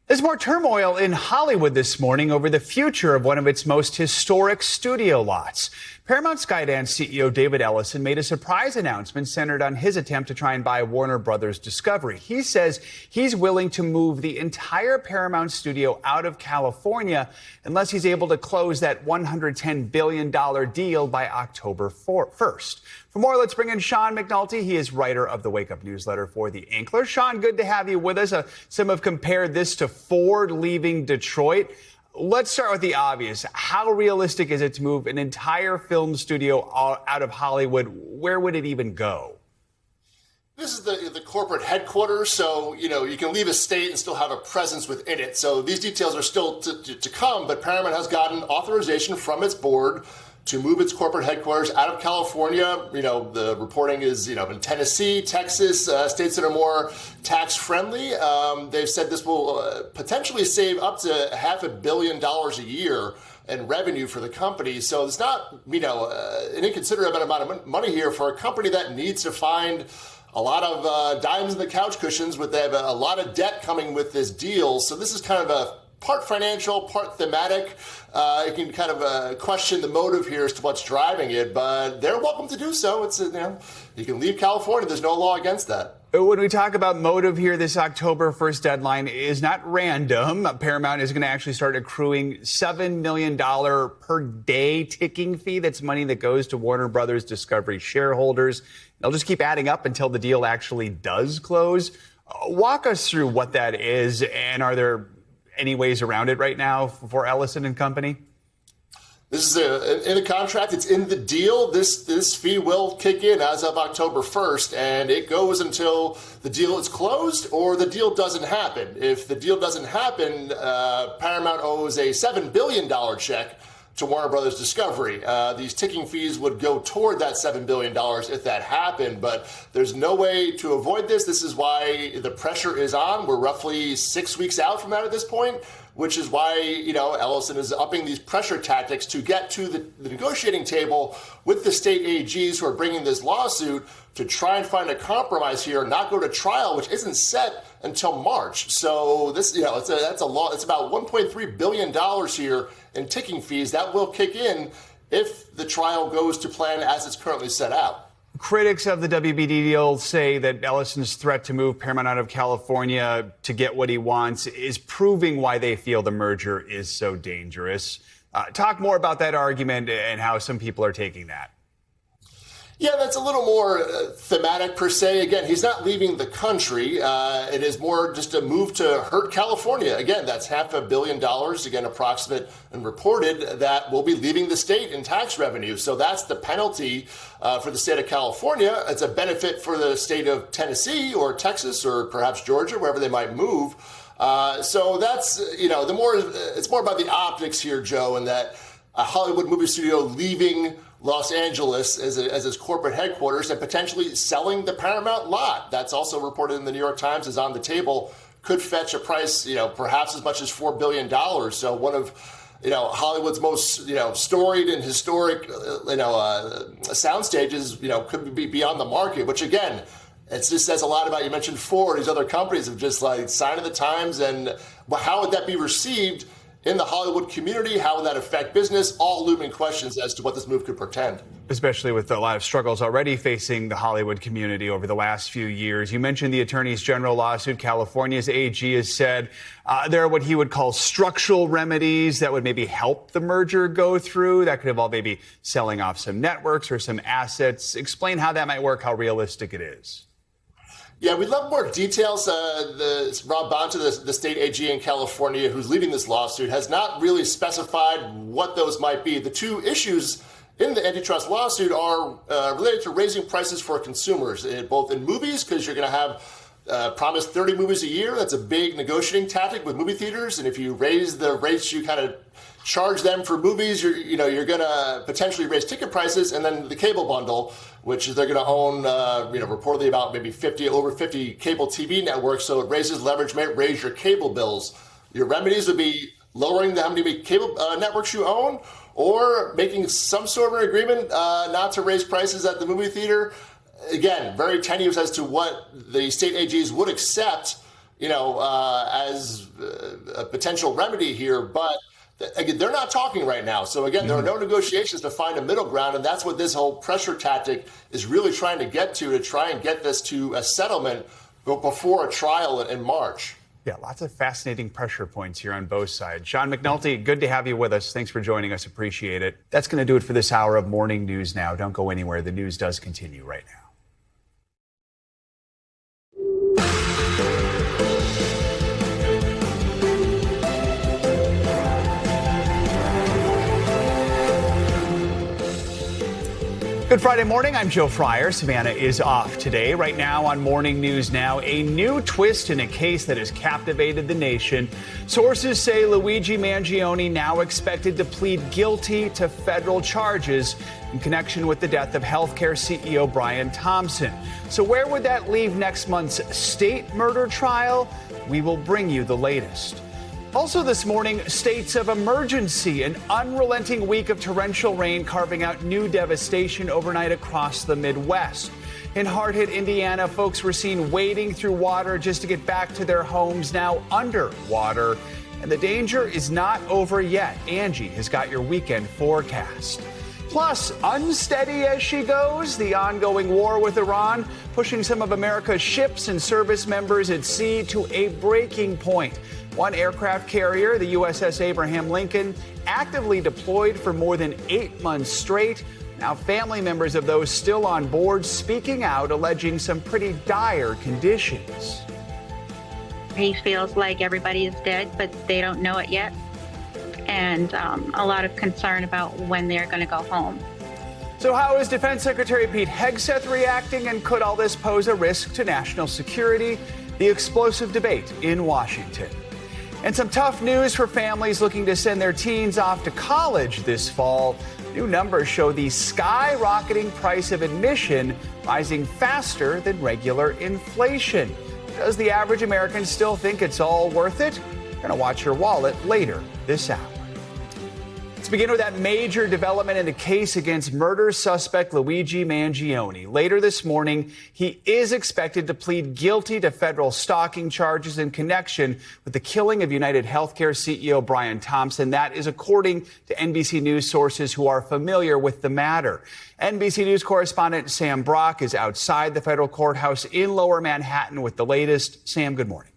There's more turmoil in Hollywood this morning over the future of one of its most historic studio lots. Paramount Skydance CEO David Ellison made a surprise announcement centered on his attempt to try and buy Warner Brothers Discovery. He says he's willing to move the entire Paramount studio out of California unless he's able to close that $110 billion deal by October 1st. For more, let's bring in Sean McNulty. He is writer of the Wake Up newsletter for The Inkler. Sean, good to have you with us. Some have compared this to Ford leaving Detroit. Let's start with the obvious. How realistic is it to move an entire film studio out of Hollywood? Where would it even go? This is the corporate headquarters, so, you can leave a state and still have a presence within it. So these details are still to come, but Paramount has gotten authorization from its board to move its corporate headquarters out of California. The reporting is, in Tennessee, Texas, states that are more tax-friendly. They've said this will potentially save up to $500 million a year in revenue for the company. So it's not, an inconsiderable amount of money here for a company that needs to find a lot of dimes in the couch cushions. They have a lot of debt coming with this deal. So this is kind of a part financial, part thematic. You can kind of question the motive here as to what's driving it, but they're welcome to do so. It's you can leave California. There's no law against that. When we talk about motive here, this October 1st deadline is not random. Paramount is going to actually start accruing $7 million per day ticking fee. That's money that goes to Warner Brothers Discovery shareholders. They'll just keep adding up until the deal actually does close. Walk us through what that is, and are there any ways around it right now for Ellison and company? This is in the contract. It's in the deal. This fee will kick in as of October 1st, and it goes until the deal is closed or the deal doesn't happen. If the deal doesn't happen, Paramount owes a $7 billion check to Warner Brothers Discovery. These ticking fees would go toward that $7 billion if that happened, but there's no way to avoid this. This is why the pressure is on. We're roughly 6 weeks out from that at this point, which is why, Ellison is upping these pressure tactics to get to the negotiating table with the state AGs who are bringing this lawsuit to try and find a compromise here and not go to trial, which isn't set until March. So this, that's a law. It's about $1.3 billion here in ticking fees that will kick in if the trial goes to plan as it's currently set out. Critics of the WBD deal say that Ellison's threat to move Paramount out of California to get what he wants is proving why they feel the merger is so dangerous. Talk more about that argument and how some people are taking that. Yeah, that's a little more thematic per se. Again, he's not leaving the country. It is more just a move to hurt California. Again, that's $500 million, again, approximate and reported, that will be leaving the state in tax revenue. So that's the penalty for the state of California. It's a benefit for the state of Tennessee or Texas or perhaps Georgia, wherever they might move. So that's, it's more about the optics here, Joe, and that a Hollywood movie studio leaving Los Angeles as its corporate headquarters and potentially selling the Paramount lot. That's also reported in the New York Times, is on the table, could fetch a price, perhaps as much as $4 billion. So one of, Hollywood's most, storied and historic, sound stages, could be beyond the market, which again, it just says a lot about, you mentioned Ford, these other companies have just like signed of the times, and how would that be received in the Hollywood community? How would that affect business? All looming questions as to what this move could portend. Especially with a lot of struggles already facing the Hollywood community over the last few years. You mentioned the Attorney's General lawsuit. California's AG has said there are what he would call structural remedies that would maybe help the merger go through. That could involve maybe selling off some networks or some assets. Explain how that might work, how realistic it is. Yeah, we'd love more details. Rob Bonta, the state AG in California, who's leading this lawsuit, has not really specified what those might be. The two issues in the antitrust lawsuit are related to raising prices for consumers, both in movies, because you're going to have promised 30 movies a year. That's a big negotiating tactic with movie theaters. And if you raise the rates you kind of charge them for movies, you're going to potentially raise ticket prices. And then the cable bundle, which is they're going to own, reportedly about maybe over 50 cable TV networks. So it raises leverage, may raise your cable bills. Your remedies would be lowering how many cable networks you own, or making some sort of an agreement not to raise prices at the movie theater. Again, very tenuous as to what the state AGs would accept, as a potential remedy here. But again, they're not talking right now. So again, there are no negotiations to find a middle ground. And that's what this whole pressure tactic is really trying to get to try and get this to a settlement before a trial in March. Yeah, lots of fascinating pressure points here on both sides. Sean McNulty, good to have you with us. Thanks for joining us. Appreciate it. That's going to do it for this hour of Morning News Now. Don't go anywhere. The news does continue right now. Good Friday morning. I'm Joe Fryer. Savannah is off today. Right now on Morning News Now, a new twist in a case that has captivated the nation. Sources say Luigi Mangione now expected to plead guilty to federal charges in connection with the death of healthcare CEO Brian Thompson. So where would that leave next month's state murder trial? We will bring you the latest. Also this morning, states of emergency, an unrelenting week of torrential rain carving out new devastation overnight across the Midwest. In hard-hit Indiana, folks were seen wading through water just to get back to their homes, now underwater. And the danger is not over yet. Angie has got your weekend forecast. Plus, unsteady as she goes, the ongoing war with Iran, pushing some of America's ships and service members at sea to a breaking point. One aircraft carrier, the USS Abraham Lincoln, actively deployed for more than 8 months straight. Now family members of those still on board speaking out, alleging some pretty dire conditions. He feels like everybody is dead, but they don't know it yet. And a lot of concern about when they're going to go home. So how is Defense Secretary Pete Hegseth reacting, and could all this pose a risk to national security? The explosive debate in Washington. And some tough news for families looking to send their teens off to college this fall. New numbers show the skyrocketing price of admission rising faster than regular inflation. Does the average American still think it's all worth it? We're going to watch your wallet later this hour. Let's begin with that major development in the case against murder suspect Luigi Mangione. Later this morning, he is expected to plead guilty to federal stalking charges in connection with the killing of United Healthcare CEO Brian Thompson. That is according to NBC News sources who are familiar with the matter. NBC News correspondent Sam Brock is outside the federal courthouse in Lower Manhattan with the latest. Sam, good morning.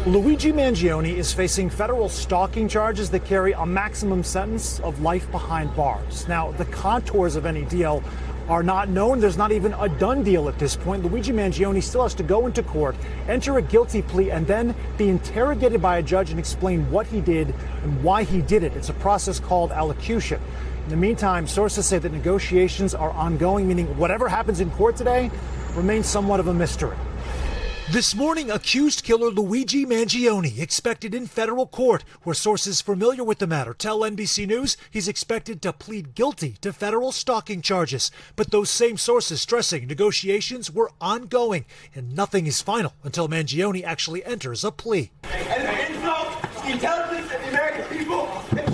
Luigi Mangione is facing federal stalking charges that carry a maximum sentence of life behind bars. Now, the contours of any deal are not known. There's not even a done deal at this point. Luigi Mangione still has to go into court, enter a guilty plea, and then be interrogated by a judge and explain what he did and why he did it. It's a process called allocution. In the meantime, sources say that negotiations are ongoing, meaning whatever happens in court today remains somewhat of a mystery. This morning, accused killer Luigi Mangione expected in federal court, where sources familiar with the matter tell NBC News he's expected to plead guilty to federal stalking charges. But those same sources stressing negotiations were ongoing and nothing is final until Mangione actually enters a plea. And insult the intelligence of the American people.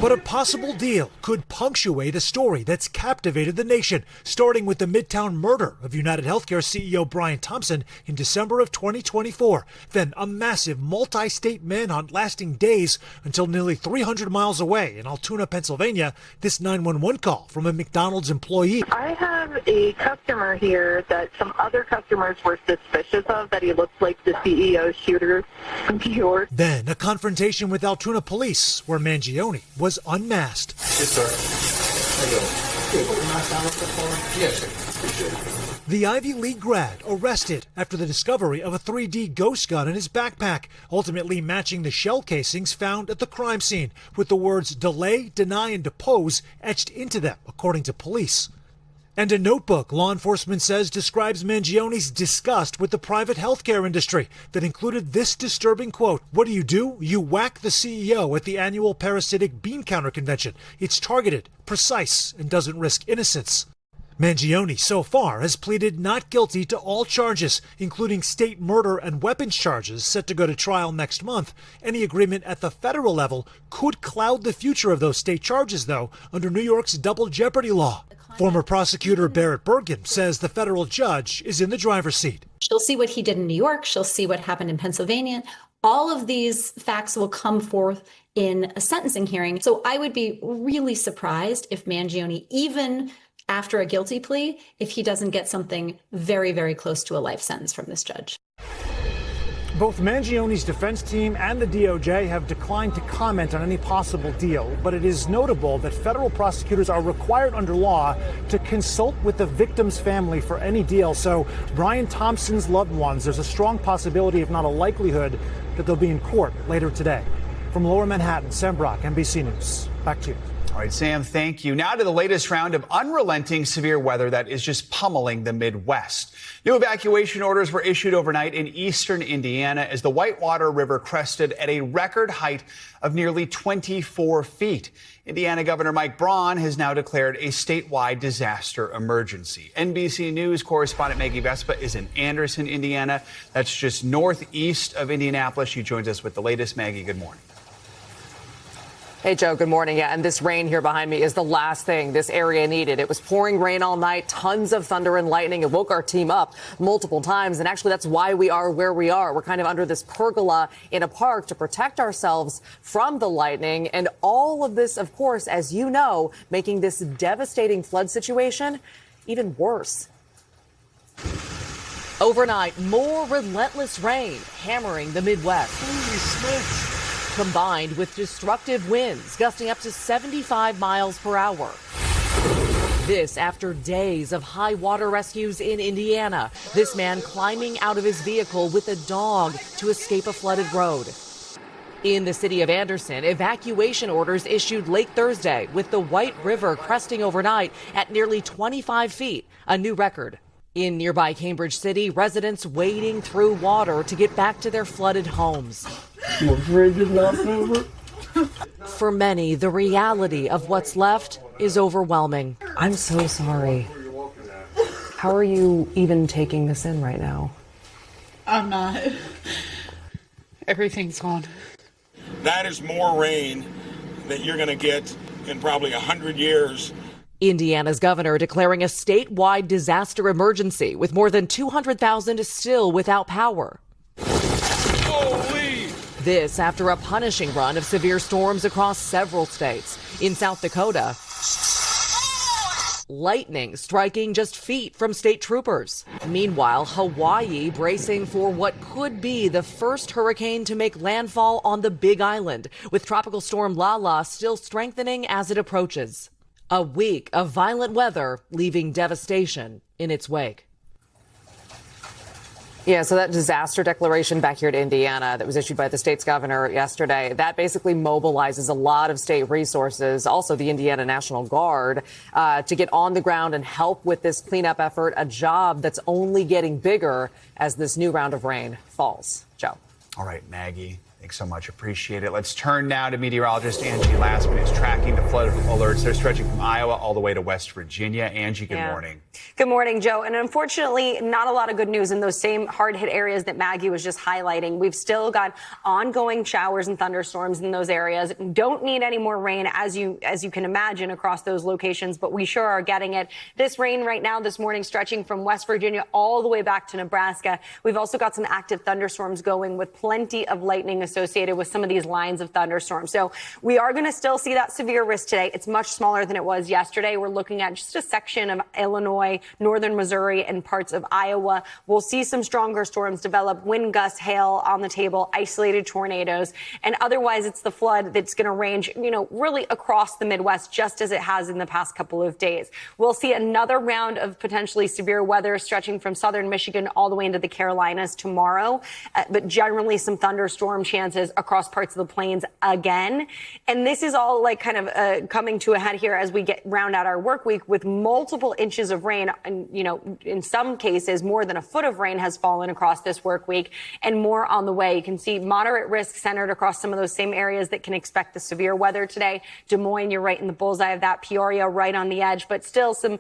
But a possible deal could punctuate a story that's captivated the nation, starting with the Midtown murder of United Healthcare CEO Brian Thompson in December of 2024. Then a massive multi-state manhunt lasting days until nearly 300 miles away in Altoona, Pennsylvania, this 911 call from a McDonald's employee. I have a customer here that some other customers were suspicious of, that he looks like the CEO shooter from New York. Then a confrontation with Altoona police where Mangione was unmasked. Yes, sir. Yes, The Ivy League grad arrested after the discovery of a 3D ghost gun in his backpack, ultimately matching the shell casings found at the crime scene, with the words delay, deny, and depose etched into them, according to police. And a notebook, law enforcement says, describes Mangione's disgust with the private healthcare industry that included this disturbing quote: "What do? You whack the CEO at the annual parasitic bean counter convention. It's targeted, precise, and doesn't risk innocence." Mangione so far has pleaded not guilty to all charges, including state murder and weapons charges set to go to trial next month. Any agreement at the federal level could cloud the future of those state charges, though, under New York's double jeopardy law. Former prosecutor Barrett Bergen says the federal judge is in the driver's seat. She'll see what he did in New York. She'll see what happened in Pennsylvania. All of these facts will come forth in a sentencing hearing. So I would be really surprised if Mangione, even after a guilty plea, if he doesn't get something very, very close to a life sentence from this judge. Both Mangione's defense team and the DOJ have declined to comment on any possible deal, but it is notable that federal prosecutors are required under law to consult with the victim's family for any deal. So Brian Thompson's loved ones, there's a strong possibility, if not a likelihood, that they'll be in court later today. From Lower Manhattan, Sam Brock, NBC News. Back to you. All right, Sam, thank you. Now to the latest round of unrelenting severe weather that is just pummeling the Midwest. New evacuation orders were issued overnight in eastern Indiana as the Whitewater River crested at a record height of nearly 24 feet. Indiana Governor Mike Braun has now declared a statewide disaster emergency. NBC News correspondent Maggie Vespa is in Anderson, Indiana. That's just northeast of Indianapolis. She joins us with the latest. Maggie, good morning. Hey, Joe, good morning. Yeah, and this rain here behind me is the last thing this area needed. It was pouring rain all night, tons of thunder and lightning. It woke our team up multiple times. And actually, that's why we are where we are. We're kind of under this pergola in a park to protect ourselves from the lightning. And all of this, of course, as you know, making this devastating flood situation even worse. Overnight, more relentless rain hammering the Midwest. Holy smokes. Combined with destructive winds gusting up to 75 miles per hour. This after days of high water rescues in Indiana. This man climbing out of his vehicle with a dog to escape a flooded road. In the city of Anderson, evacuation orders issued late Thursday with the White River cresting overnight at nearly 25 feet, a new record. In nearby Cambridge City, residents wading through water to get back to their flooded homes. My fridge is not over. For many, the reality of what's left is overwhelming. I'm so sorry. How are you even taking this in right now? I'm not. Everything's gone. That is more rain that you're going to get in probably 100 years. Indiana's governor declaring a statewide disaster emergency with more than 200,000 still without power. Holy! This after a punishing run of severe storms across several states. In South Dakota, lightning striking just feet from state troopers. Meanwhile, Hawaii bracing for what could be the first hurricane to make landfall on the Big Island, with tropical storm Lala still strengthening as it approaches. A week of violent weather leaving devastation in its wake. Yeah, so that disaster declaration back here in Indiana that was issued by the state's governor yesterday, that basically mobilizes a lot of state resources, also the Indiana National Guard, to get on the ground and help with this cleanup effort, a job that's only getting bigger as this new round of rain falls. Joe. All right, Maggie. Thanks so much. Appreciate it. Let's turn now to meteorologist Angie Lastman, who's tracking the flood alerts. They're stretching from Iowa all the way to West Virginia. Angie, good morning. Good morning, Joe. And unfortunately, not a lot of good news in those same hard-hit areas that Maggie was just highlighting. We've still got ongoing showers and thunderstorms in those areas. Don't need any more rain, as you can imagine, across those locations, but we sure are getting it. This rain right now this morning stretching from West Virginia all the way back to Nebraska. We've also got some active thunderstorms going with plenty of lightning associated with some of these lines of thunderstorms. So we are going to still see that severe risk today. It's much smaller than it was yesterday. We're looking at just a section of Illinois, northern Missouri, and parts of Iowa. We'll see some stronger storms develop, wind gusts, hail on the table, isolated tornadoes, and otherwise it's the flood that's going to range, really across the Midwest, just as it has in the past couple of days. We'll see another round of potentially severe weather stretching from southern Michigan all the way into the Carolinas tomorrow, but generally some thunderstorm chances across parts of the plains again. And this is all coming to a head here as we round out our work week with multiple inches of rain. And, in some cases, more than a foot of rain has fallen across this work week and more on the way. You can see moderate risk centered across some of those same areas that can expect the severe weather today. Des Moines, you're right in the bullseye of that. Peoria, right on the edge, but still some,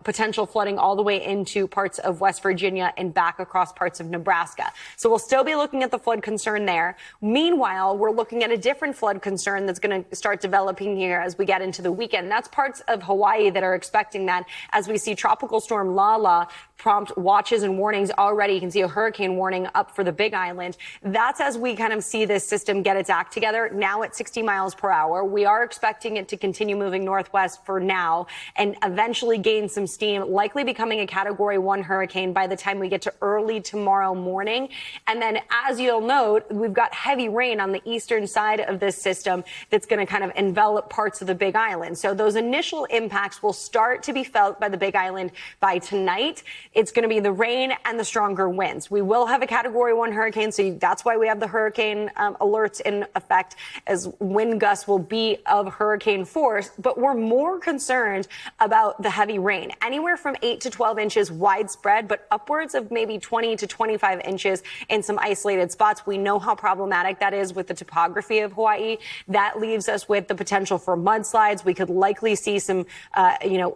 potential flooding all the way into parts of West Virginia and back across parts of Nebraska. So we'll still be looking at the flood concern there. Meanwhile, we're looking at a different flood concern that's going to start developing here as we get into the weekend. That's parts of Hawaii that are expecting that as we see Tropical Storm Lala prompt watches and warnings already. You can see a hurricane warning up for the Big Island. That's as we kind of see this system get its act together now at 60 miles per hour. We are expecting it to continue moving northwest for now and eventually gain some steam, likely becoming a Category 1 hurricane by the time we get to early tomorrow morning. And then, as you'll note, we've got heavy rain on the eastern side of this system that's going to kind of envelop parts of the Big Island. So those initial impacts will start to be felt by the Big Island by tonight. It's going to be the rain and the stronger winds. We will have a Category 1 hurricane, so that's why we have the hurricane alerts in effect, as wind gusts will be of hurricane force. But we're more concerned about the heavy rain, anywhere from 8 to 12 inches widespread, but upwards of maybe 20 to 25 inches in some isolated spots. We know how problematic that is with the topography of Hawaii. That leaves us with the potential for mudslides. We could likely see some,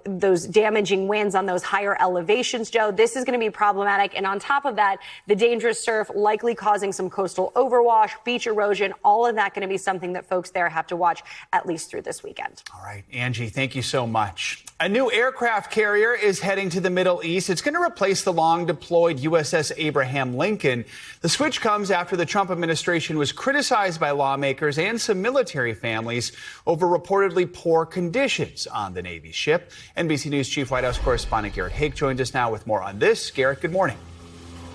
those damaging winds on those higher elevations, Joe. This is going to be problematic. And on top of that, the dangerous surf likely causing some coastal overwash, beach erosion, all of that going to be something that folks there have to watch at least through this weekend. All right, Angie, thank you so much. A new aircraft carrier is heading to the Middle East. It's going to replace the long-deployed USS Abraham Lincoln. The switch comes after the Trump administration was criticized by lawmakers and some military families over reportedly poor conditions on the Navy ship. NBC News Chief White House correspondent Garrett Haake joins us now with more on this. Garrett, good morning.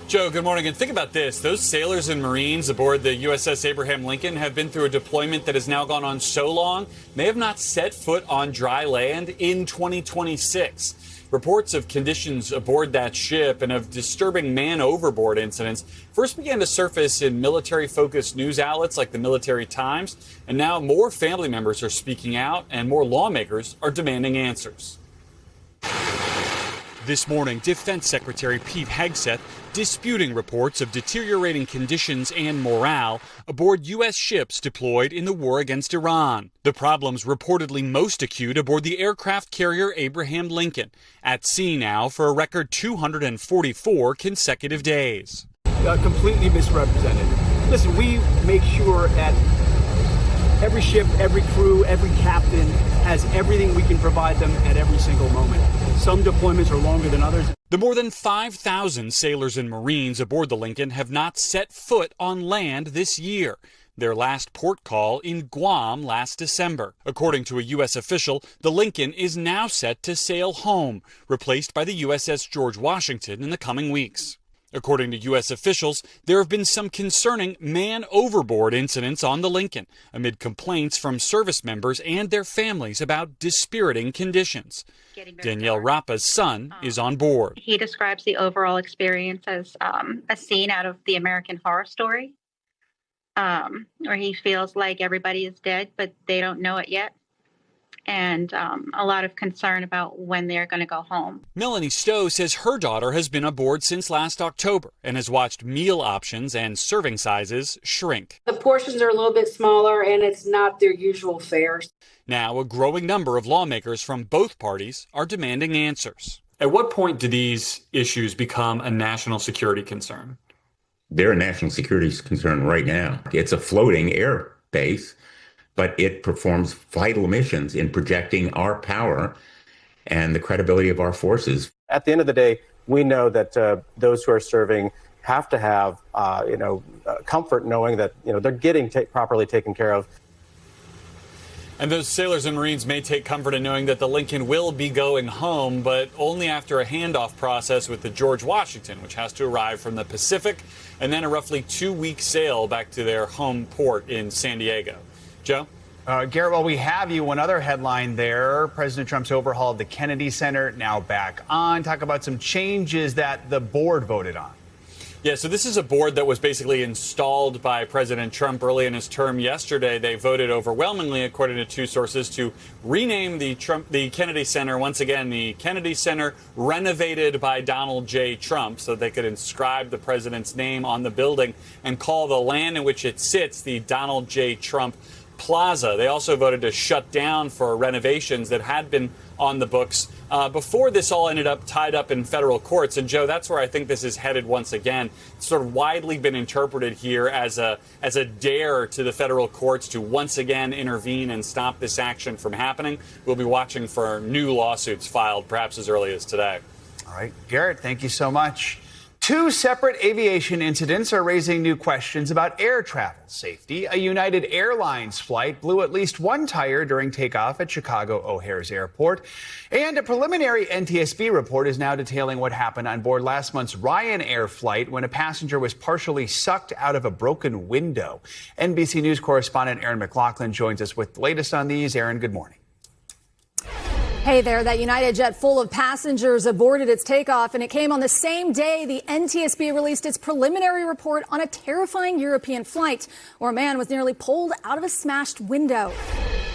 Joe, good morning. And think about this. Those sailors and Marines aboard the USS Abraham Lincoln have been through a deployment that has now gone on so long, they have not set foot on dry land in 2026. Reports of conditions aboard that ship and of disturbing man overboard incidents first began to surface in military-focused news outlets like the Military Times, and now more family members are speaking out and more lawmakers are demanding answers. This morning, Defense Secretary Pete Hegseth disputing reports of deteriorating conditions and morale aboard U.S. ships deployed in the war against Iran. The problems reportedly most acute aboard the aircraft carrier Abraham Lincoln, at sea now for a record 244 consecutive days. Completely misrepresented. Listen, we make sure that every ship, every crew, every captain has everything we can provide them at every single moment. Some deployments are longer than others. The more than 5,000 sailors and Marines aboard the Lincoln have not set foot on land this year. Their last port call in Guam last December. According to a U.S. official, the Lincoln is now set to sail home, replaced by the USS George Washington in the coming weeks. According to U.S. officials, there have been some concerning man overboard incidents on the Lincoln, amid complaints from service members and their families about dispiriting conditions. Danielle Rappa's son is on board. He describes the overall experience as a scene out of the American Horror Story, where he feels like everybody is dead, but they don't know it yet. and a lot of concern about when they're going to go home. Melanie Stowe says her daughter has been aboard since last October and has watched meal options and serving sizes shrink. The portions are a little bit smaller, and it's not their usual fare. Now, a growing number of lawmakers from both parties are demanding answers. At what point do these issues become a national security concern? They're a national security concern right now. It's a floating air base, but it performs vital missions in projecting our power and the credibility of our forces. At the end of the day, we know that those who are serving have to have, comfort knowing that, they're getting properly taken care of. And those sailors and Marines may take comfort in knowing that the Lincoln will be going home, but only after a handoff process with the George Washington, which has to arrive from the Pacific, and then a roughly 2-week sail back to their home port in San Diego. Joe? Garrett, while we have you, one other headline there. President Trump's overhaul of the Kennedy Center now back on. Talk about some changes that the board voted on. Yeah, so this is a board that was basically installed by President Trump early in his term yesterday. They voted overwhelmingly, according to two sources, to rename the Kennedy Center, once again, the Kennedy Center renovated by Donald J. Trump, so they could inscribe the president's name on the building and call the land in which it sits the Donald J. Trump Plaza. They also voted to shut down for renovations that had been on the books before this all ended up tied up in federal courts. And Joe, that's where I think this is headed once again. It's sort of widely been interpreted here as a dare to the federal courts to once again intervene and stop this action from happening. We'll be watching for new lawsuits filed perhaps as early as today. All right, Garrett, thank you so much. Two separate aviation incidents are raising new questions about air travel safety. A United Airlines flight blew at least one tire during takeoff at Chicago O'Hare's airport. And a preliminary NTSB report is now detailing what happened on board last month's Ryanair flight when a passenger was partially sucked out of a broken window. NBC News correspondent Aaron McLaughlin joins us with the latest on these. Aaron, good morning. Hey there, that United jet full of passengers aborted its takeoff, and it came on the same day the NTSB released its preliminary report on a terrifying European flight where a man was nearly pulled out of a smashed window.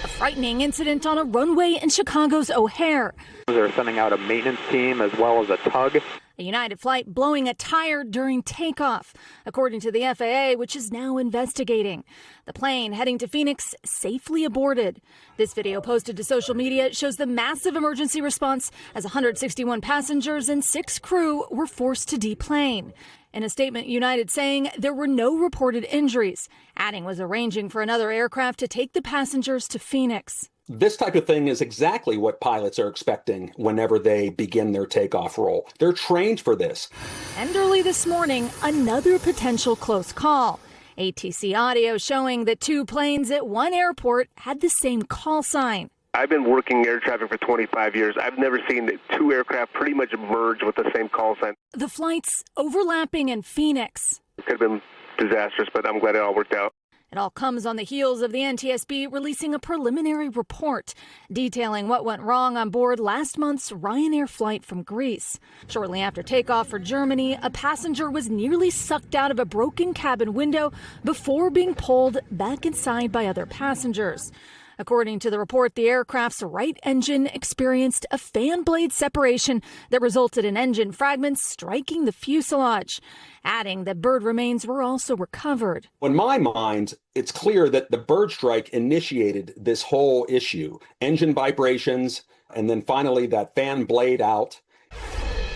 A frightening incident on a runway in Chicago's O'Hare. They're sending out a maintenance team as well as a tug. A United flight blowing a tire during takeoff, according to the FAA, which is now investigating. The plane heading to Phoenix safely aborted. This video posted to social media shows the massive emergency response as 161 passengers and 6 crew were forced to deplane. In a statement, United saying there were no reported injuries, adding was arranging for another aircraft to take the passengers to Phoenix. This type of thing is exactly what pilots are expecting whenever they begin their takeoff roll. They're trained for this. And early this morning, another potential close call. ATC audio showing that 2 planes at one airport had the same call sign. I've been working air traffic for 25 years. I've never seen 2 aircraft pretty much merge with the same call sign. The flights overlapping in Phoenix. It could have been disastrous, but I'm glad it all worked out. It all comes on the heels of the NTSB releasing a preliminary report detailing what went wrong on board last month's Ryanair flight from Greece. Shortly after takeoff for Germany, a passenger was nearly sucked out of a broken cabin window before being pulled back inside by other passengers. According to the report, the aircraft's right engine experienced a fan blade separation that resulted in engine fragments striking the fuselage, adding that bird remains were also recovered. In my mind, it's clear that the bird strike initiated this whole issue. Engine vibrations, and then finally that fan blade out.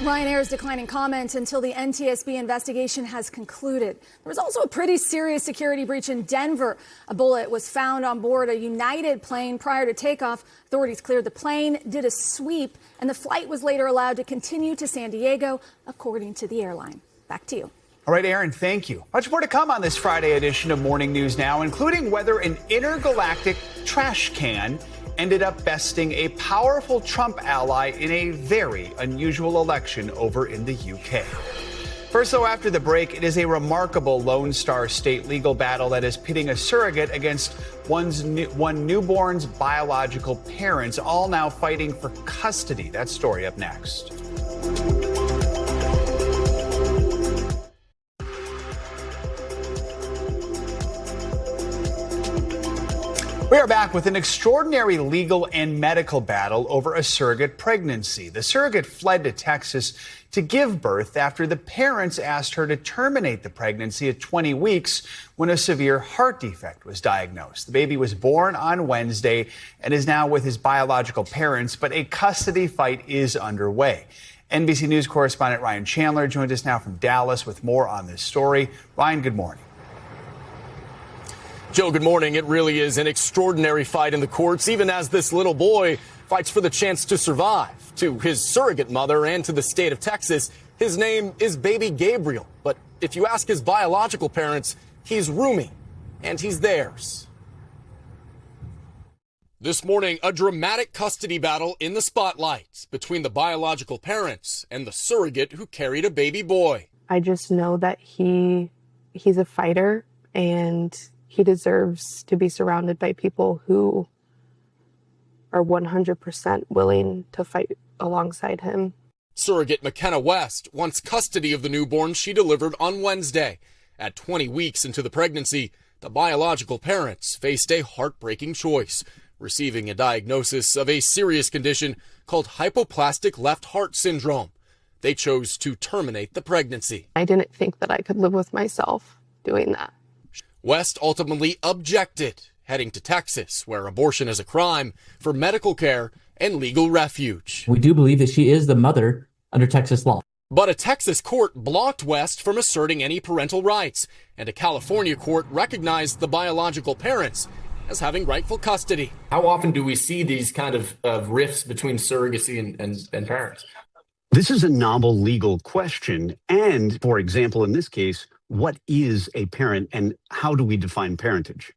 Ryanair is declining comment until the NTSB investigation has concluded. There was also a pretty serious security breach in Denver. A bullet was found on board a United plane prior to takeoff. Authorities cleared the plane, did a sweep, and the flight was later allowed to continue to San Diego, according to the airline. Back to you. All right, Aaron, thank you. Much more to come on this Friday edition of Morning News Now, including whether an intergalactic trash can ended up besting a powerful Trump ally in a very unusual election over in the UK. First, though, after the break, it is a remarkable Lone Star State legal battle that is pitting a surrogate against one newborn's biological parents, all now fighting for custody. That story up next. We are back with an extraordinary legal and medical battle over a surrogate pregnancy. The surrogate fled to Texas to give birth after the parents asked her to terminate the pregnancy at 20 weeks when a severe heart defect was diagnosed. The baby was born on Wednesday and is now with his biological parents, but a custody fight is underway. NBC News correspondent Ryan Chandler joins us now from Dallas with more on this story. Ryan, good morning. Joe, good morning. It really is an extraordinary fight in the courts, even as this little boy fights for the chance to survive. To his surrogate mother and to the state of Texas, his name is baby Gabriel. But if you ask his biological parents, he's Rumi, and he's theirs. This morning, a dramatic custody battle in the spotlight between the biological parents and the surrogate who carried a baby boy. I just know that he's a fighter, and he deserves to be surrounded by people who are 100% willing to fight alongside him. Surrogate McKenna West wants custody of the newborn she delivered on Wednesday. At 20 weeks into the pregnancy, the biological parents faced a heartbreaking choice, receiving a diagnosis of a serious condition called hypoplastic left heart syndrome. They chose to terminate the pregnancy. I didn't think that I could live with myself doing that. West ultimately objected, heading to Texas, where abortion is a crime, for medical care and legal refuge. We do believe that she is the mother under Texas law. But a Texas court blocked West from asserting any parental rights, and a California court recognized the biological parents as having rightful custody. How often do we see these kind of rifts between surrogacy and parents? This is a novel legal question. And, for example, in this case, what is a parent and how do we define parentage?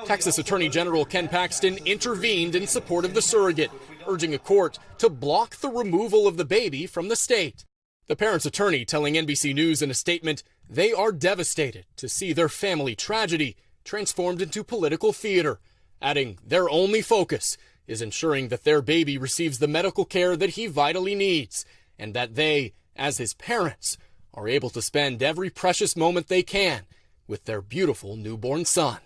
Texas Attorney General Ken Paxton intervened in support of the surrogate, urging a court to block the removal of the baby from the state. The parent's attorney telling NBC News in a statement they are devastated to see their family tragedy transformed into political theater, adding their only focus is ensuring that their baby receives the medical care that he vitally needs, and that they, as his parents, are able to spend every precious moment they can with their beautiful newborn son.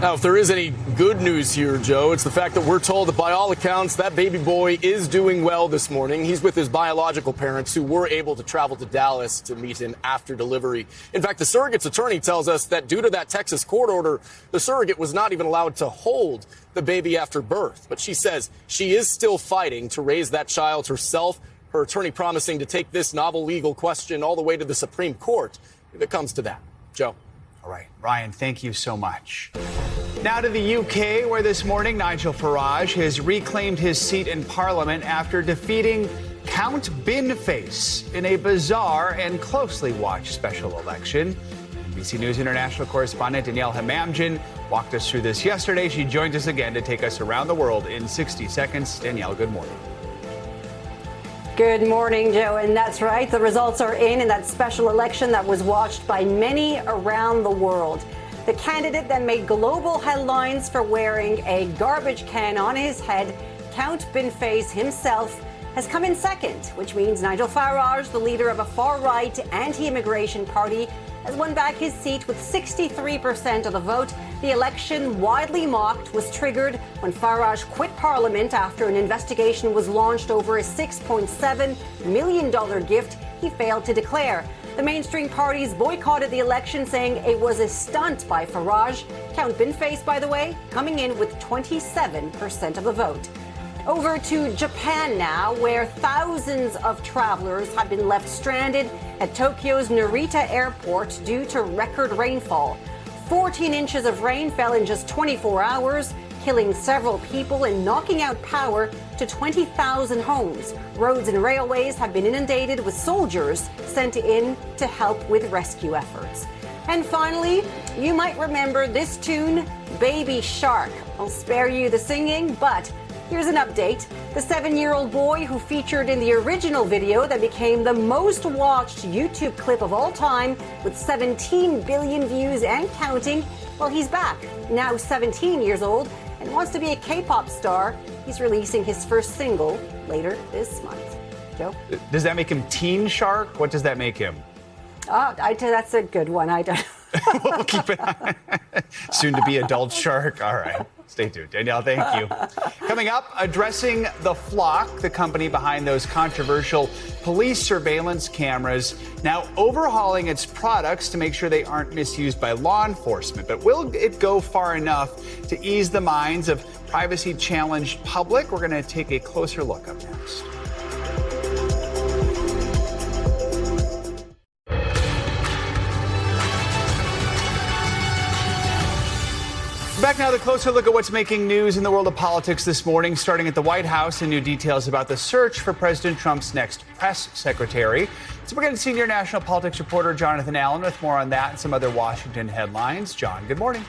Now, if there is any good news here, Joe, it's the fact that we're told that by all accounts, that baby boy is doing well this morning. He's with his biological parents who were able to travel to Dallas to meet him after delivery. In fact, the surrogate's attorney tells us that due to that Texas court order, the surrogate was not even allowed to hold the baby after birth. But she says she is still fighting to raise that child herself. Her attorney promising to take this novel legal question all the way to the Supreme Court if it comes to that. Joe. All right, Ryan, thank you so much. Now to the UK, where this morning Nigel Farage has reclaimed his seat in Parliament after defeating Count Binface in a bizarre and closely watched special election. NBC News international correspondent Danielle Hamamdjian walked us through this yesterday. She joins us again to take us around the world in 60 seconds. Danielle, good morning. Good morning, Joe. And that's right. The results are in that special election that was watched by many around the world. The candidate that made global headlines for wearing a garbage can on his head, Count Binface himself, has come in second, which means Nigel Farage, the leader of a far-right anti-immigration party, has won back his seat with 63% of the vote. The election, widely mocked, was triggered when Farage quit Parliament after an investigation was launched over a $6.7 million gift he failed to declare. The mainstream parties boycotted the election, saying it was a stunt by Farage. Count Binface, by the way, coming in with 27% of the vote. Over to Japan now, where thousands of travelers have been left stranded at Tokyo's Narita Airport due to record rainfall. 14 inches of rain fell in just 24 hours, killing several people and knocking out power to 20,000 homes. Roads and railways have been inundated with soldiers sent in to help with rescue efforts. And finally, you might remember this tune, Baby Shark. I'll spare you the singing, but here's an update. The 7-year-old boy who featured in the original video that became the most watched YouTube clip of all time with 17 billion views and counting, well, he's back, now 17 years old, and wants to be a K-pop star. He's releasing his first single later this month. Joe? Does that make him Teen Shark? What does that make him? That's a good one. I don't We'll keep it on. Soon to be adult shark. All right. Stay tuned. Danielle, thank you. Coming up, addressing the Flock, the company behind those controversial police surveillance cameras, now overhauling its products to make sure they aren't misused by law enforcement. But will it go far enough to ease the minds of privacy-challenged public? We're going to take a closer look up next. Back now, the closer look at what's making news in the world of politics this morning, starting at the White House and new details about the search for President Trump's next press secretary. So we're getting senior national politics reporter Jonathan Allen with more on that and some other Washington headlines. John, good morning.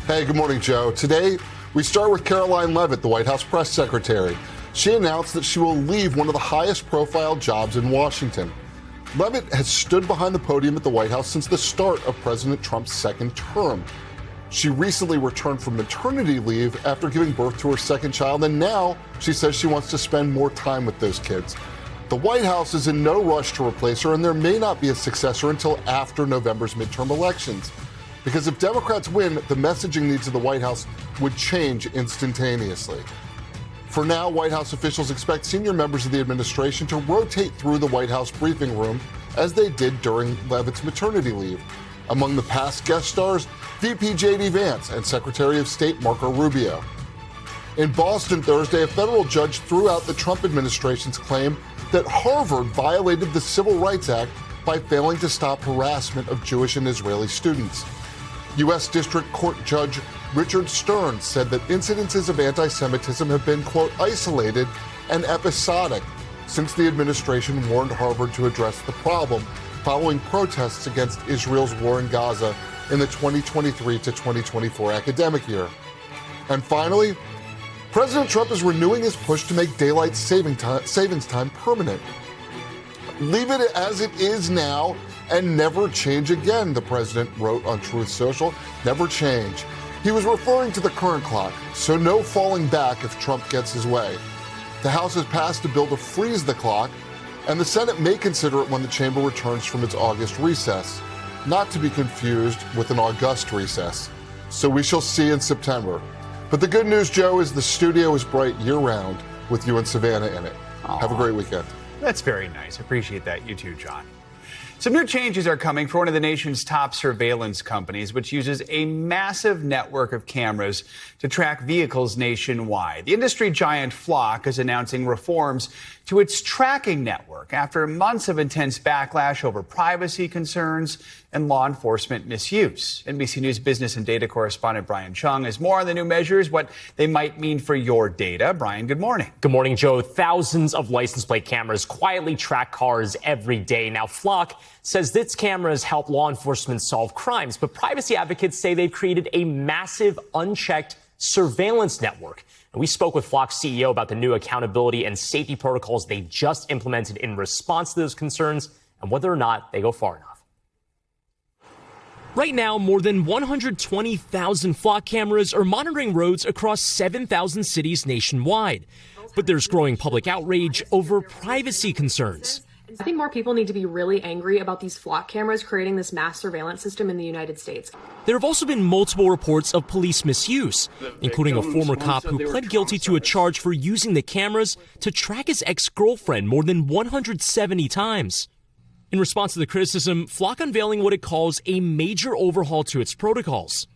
Hey, good morning, Joe. Today, we start with Caroline Leavitt, the White House press secretary. She announced that she will leave one of the highest profile jobs in Washington. Leavitt has stood behind the podium at the White House since the start of President Trump's second term. She recently returned from maternity leave after giving birth to her second child, and now she says she wants to spend more time with those kids. The White House is in no rush to replace her, and there may not be a successor until after November's midterm elections. Because if Democrats win, the messaging needs of the White House would change instantaneously. For now, White House officials expect senior members of the administration to rotate through the White House briefing room as they did during Leavitt's maternity leave. Among the past guest stars, VP J.D. Vance and Secretary of State Marco Rubio. In Boston Thursday, a federal judge threw out the Trump administration's claim that Harvard violated the Civil Rights Act by failing to stop harassment of Jewish and Israeli students. U.S. District Court Judge Richard Stern said that incidences of anti-Semitism have been, quote, isolated and episodic since the administration warned Harvard to address the problem following protests against Israel's war in Gaza in the 2023 to 2024 academic year. And finally, President Trump is renewing his push to make daylight savings time permanent. Leave it as it is now and never change again, the president wrote on Truth Social. Never change. He was referring to the current clock, so no falling back if Trump gets his way. The House has passed a bill to freeze the clock, and the Senate may consider it when the chamber returns from its August recess, not to be confused with an August recess. So we shall see in September. But the good news, Joe, is the studio is bright year-round with you and Savannah in it. Aww. Have a great weekend. That's very nice. Appreciate that. You too, John. Some new changes are coming for one of the nation's top surveillance companies, which uses a massive network of cameras to track vehicles nationwide. The industry giant Flock is announcing reforms to its tracking network after months of intense backlash over privacy concerns and law enforcement misuse. NBC News business and data correspondent Brian Chung has more on the new measures, what they might mean for your data. Brian, good morning. Good morning, Joe. Thousands of license plate cameras quietly track cars every day. Now, Flock says its cameras help law enforcement solve crimes, but privacy advocates say they've created a massive unchecked surveillance network. And we spoke with Flock's CEO about the new accountability and safety protocols they just implemented in response to those concerns and whether or not they go far enough. Right now, more than 120,000 Flock cameras are monitoring roads across 7,000 cities nationwide. But there's growing public outrage over privacy concerns. I think more people need to be really angry about these Flock cameras creating this mass surveillance system in the United States. There have also been multiple reports of police misuse, including a former cop who pled guilty to a charge for using the cameras to track his ex-girlfriend more than 170 times. In response to the criticism, Flock unveiling what it calls a major overhaul to its protocols.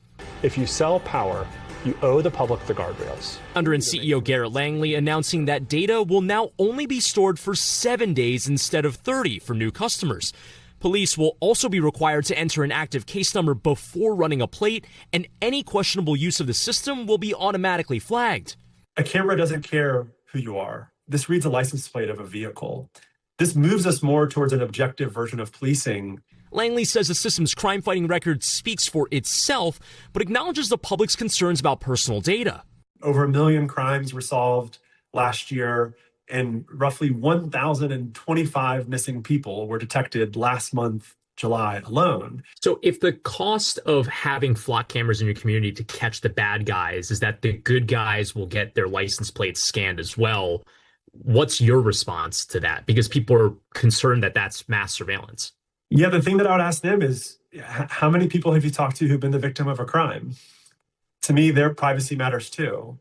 If you sell power, you owe the public the guardrails. Under CEO Garrett Langley announcing that data will now only be stored for 7 days instead of 30 for new customers. Police will also be required to enter an active case number before running a plate, and any questionable use of the system will be automatically flagged. A camera doesn't care who you are. This reads a license plate of a vehicle. This moves us more towards an objective version of policing. Langley says the system's crime-fighting record speaks for itself, but acknowledges the public's concerns about personal data. Over 1 million crimes were solved last year, and roughly 1,025 missing people were detected last month, July alone. So if the cost of having Flock cameras in your community to catch the bad guys is that the good guys will get their license plates scanned as well, what's your response to that? Because people are concerned that that's mass surveillance. Yeah, the thing that I would ask them is How many people have you talked to who've been the victim of a crime? To me, their privacy matters too.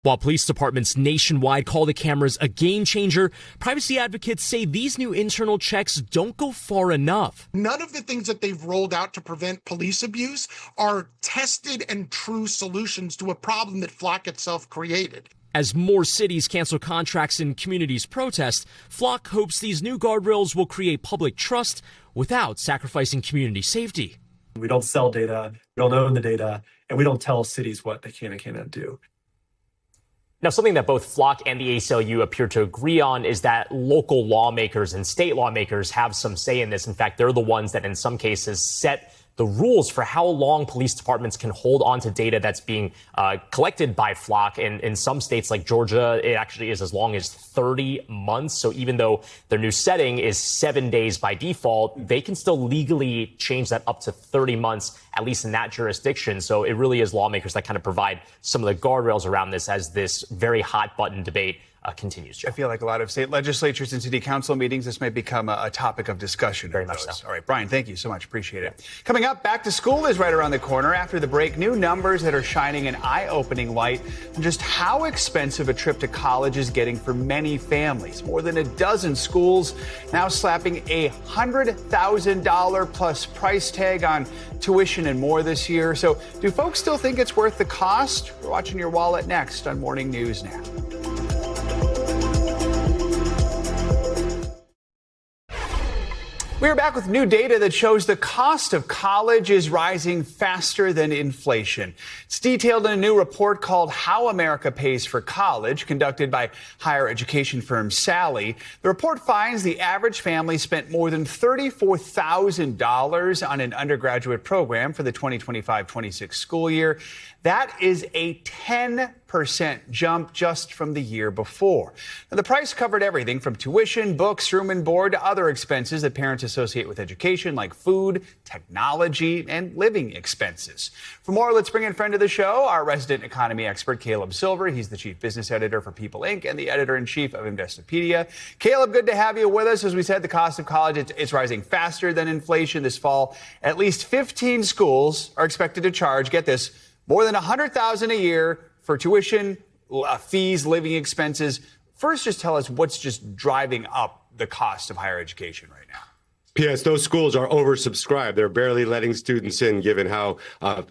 While police departments nationwide call the cameras a game changer, privacy advocates say these new internal checks don't go far enough. None of the things that they've rolled out to prevent police abuse are tested and true solutions to a problem that Flock itself created. As more cities cancel contracts and communities protest, Flock hopes these new guardrails will create public trust without sacrificing community safety. We don't sell data, we don't own the data, and we don't tell cities what they can and cannot do. Now, something that both Flock and the ACLU appear to agree on is that local lawmakers and state lawmakers have some say in this. In fact, they're the ones that in some cases set the rules for how long police departments can hold on to data that's being collected by Flock. And in some states like Georgia, it actually is as long as 30 months. So even though their new setting is 7 days by default, they can still legally change that up to 30 months, at least in that jurisdiction. So it really is lawmakers that kind of provide some of the guardrails around this as this very hot button debate continues. Joe. I feel like a lot of state legislatures and city council meetings, this may become a topic of discussion. Very much so. All right, Brian, thank you so much. Appreciate it. Coming up, back to school is right around the corner. After the break, new numbers that are shining an eye-opening light on just how expensive a trip to college is getting for many families. More than a dozen schools now slapping a $100,000 plus price tag on tuition and more this year. So do folks still think it's worth the cost? We're watching your wallet next on Morning News Now. We're back with new data that shows the cost of college is rising faster than inflation. It's detailed in a new report called How America Pays for College, conducted by higher education firm Sally. The report finds the average family spent more than $34,000 on an undergraduate program for the 2025-26 school year. That is a 10% jump just from the year before. Now, the price covered everything from tuition, books, room and board to other expenses that parents associate with education like food, technology, and living expenses. For more, let's bring in friend of the show, our resident economy expert, Caleb Silver. He's the chief business editor for People Inc. and the editor-in-chief of Investopedia. Caleb, good to have you with us. As we said, the cost of college, it's rising faster than inflation this fall. At least 15 schools are expected to charge, get this, more than $100,000 a year for tuition, fees, living expenses. First, just tell us what's just driving up the cost of higher education right now. Yes, those schools are oversubscribed. They're barely letting students in, given how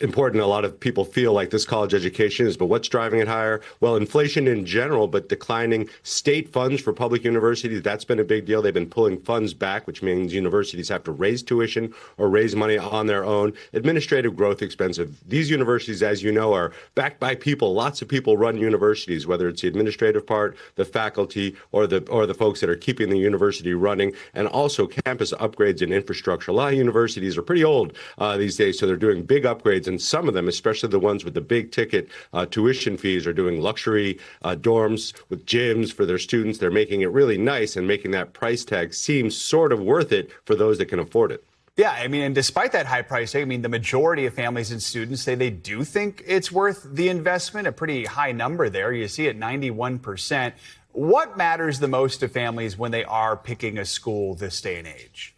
important a lot of people feel like this college education is. But what's driving it higher? Well, inflation in general, but declining state funds for public universities. That's been a big deal. They've been pulling funds back, which means universities have to raise tuition or raise money on their own. Administrative growth expensive. These universities, as you know, are backed by people. Lots of people run universities, whether it's the administrative part, the faculty, or the folks that are keeping the university running, and also campus upgrades and infrastructure. A lot of universities are pretty old these days, so they're doing big upgrades, and some of them, especially the ones with the big ticket tuition fees, are doing luxury dorms with gyms for their students. They're making it really nice and making that price tag seem sort of worth it for those that can afford it. Yeah, I mean, and despite that high price tag, I mean, the majority of families and students say they do think it's worth the investment, a pretty high number there. You see it 91%. What matters the most to families when they are picking a school this day and age?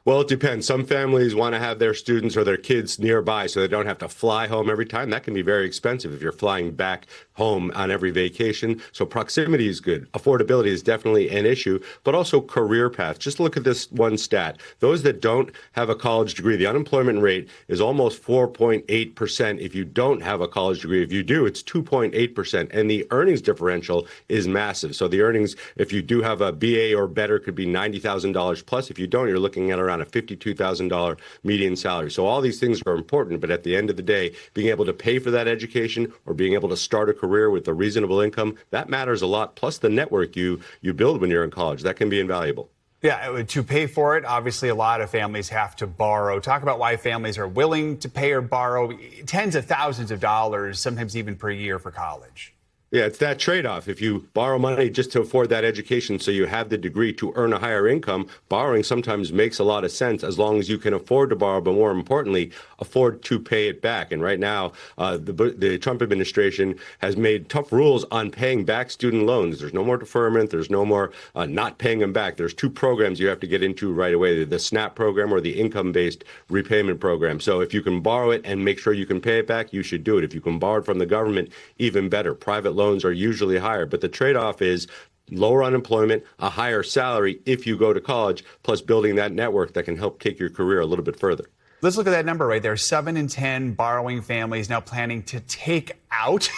Well, it depends. Some families want to have their students or their kids nearby so they don't have to fly home every time. That can be very expensive if you're flying back home on every vacation. So proximity is good. Affordability is definitely an issue, but also career path. Just look at this one stat. Those that don't have a college degree, the unemployment rate is almost 4.8% if you don't have a college degree. If you do, it's 2.8%. And the earnings differential is massive. So the earnings, if you do have a BA or better, could be $90,000 plus. If you don't, you're looking at around a $52,000 median salary. So all these things are important, but at the end of the day, being able to pay for that education or being able to start a career with a reasonable income, that matters a lot. Plus the network you build when you're in college, that can be invaluable. Yeah, to pay for it, obviously a lot of families have to borrow. Talk about why families are willing to pay or borrow tens of thousands of dollars, sometimes even per year for college. Yeah, it's that trade-off. If you borrow money just to afford that education so you have the degree to earn a higher income, borrowing sometimes makes a lot of sense as long as you can afford to borrow, but more importantly, afford to pay it back. And right now, the Trump administration has made tough rules on paying back student loans. There's no more deferment. There's no more not paying them back. There's two programs you have to get into right away, the SNAP program or the income-based repayment program. So if you can borrow it and make sure you can pay it back, you should do it. If you can borrow it from the government, even better. Private loans are usually higher, but the trade-off is lower unemployment, a higher salary if you go to college, plus building that network that can help take your career a little bit further. Let's look at that number right there. 7 in 10 borrowing families now planning to take out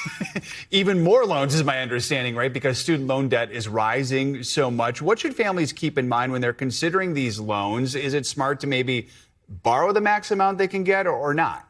even more loans, is my understanding, right? Because student loan debt is rising so much. What should families keep in mind when they're considering these loans? Is it smart to maybe borrow the max amount they can get or not?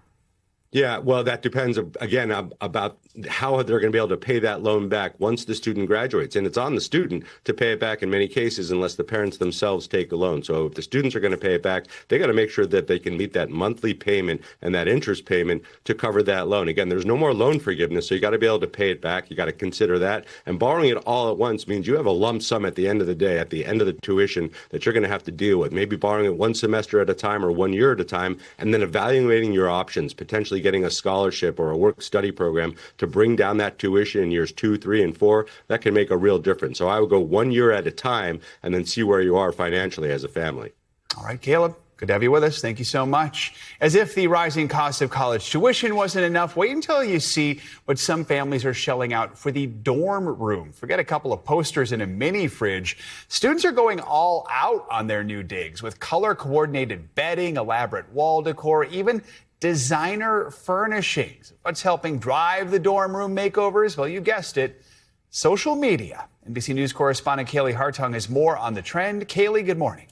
Yeah, well, that depends, again, about how they're going to be able to pay that loan back once the student graduates. And it's on the student to pay it back in many cases unless the parents themselves take a loan. So if the students are going to pay it back, they got to make sure that they can meet that monthly payment and that interest payment to cover that loan. Again, there's no more loan forgiveness, so you got to be able to pay it back. You got to consider that. And borrowing it all at once means you have a lump sum at the end of the day, at the end of the tuition that you're going to have to deal with. Maybe borrowing it one semester at a time or 1 year at a time, and then evaluating your options, potentially getting a scholarship or a work-study program to bring down that tuition in years 2, 3, and 4. That can make a real difference. So I would go 1 year at a time and then see where you are financially as a family. All right, Caleb, good to have you with us. Thank you so much. As if the rising cost of college tuition wasn't enough, wait until you see what some families are shelling out for the dorm room. Forget a couple of posters and a mini fridge. Students are going all out on their new digs with color-coordinated bedding, elaborate wall decor, even designer furnishings. What's helping drive the dorm room makeovers? Well, you guessed it, social media. NBC News correspondent Kaylee Hartung has more on the trend. Kaylee, good morning.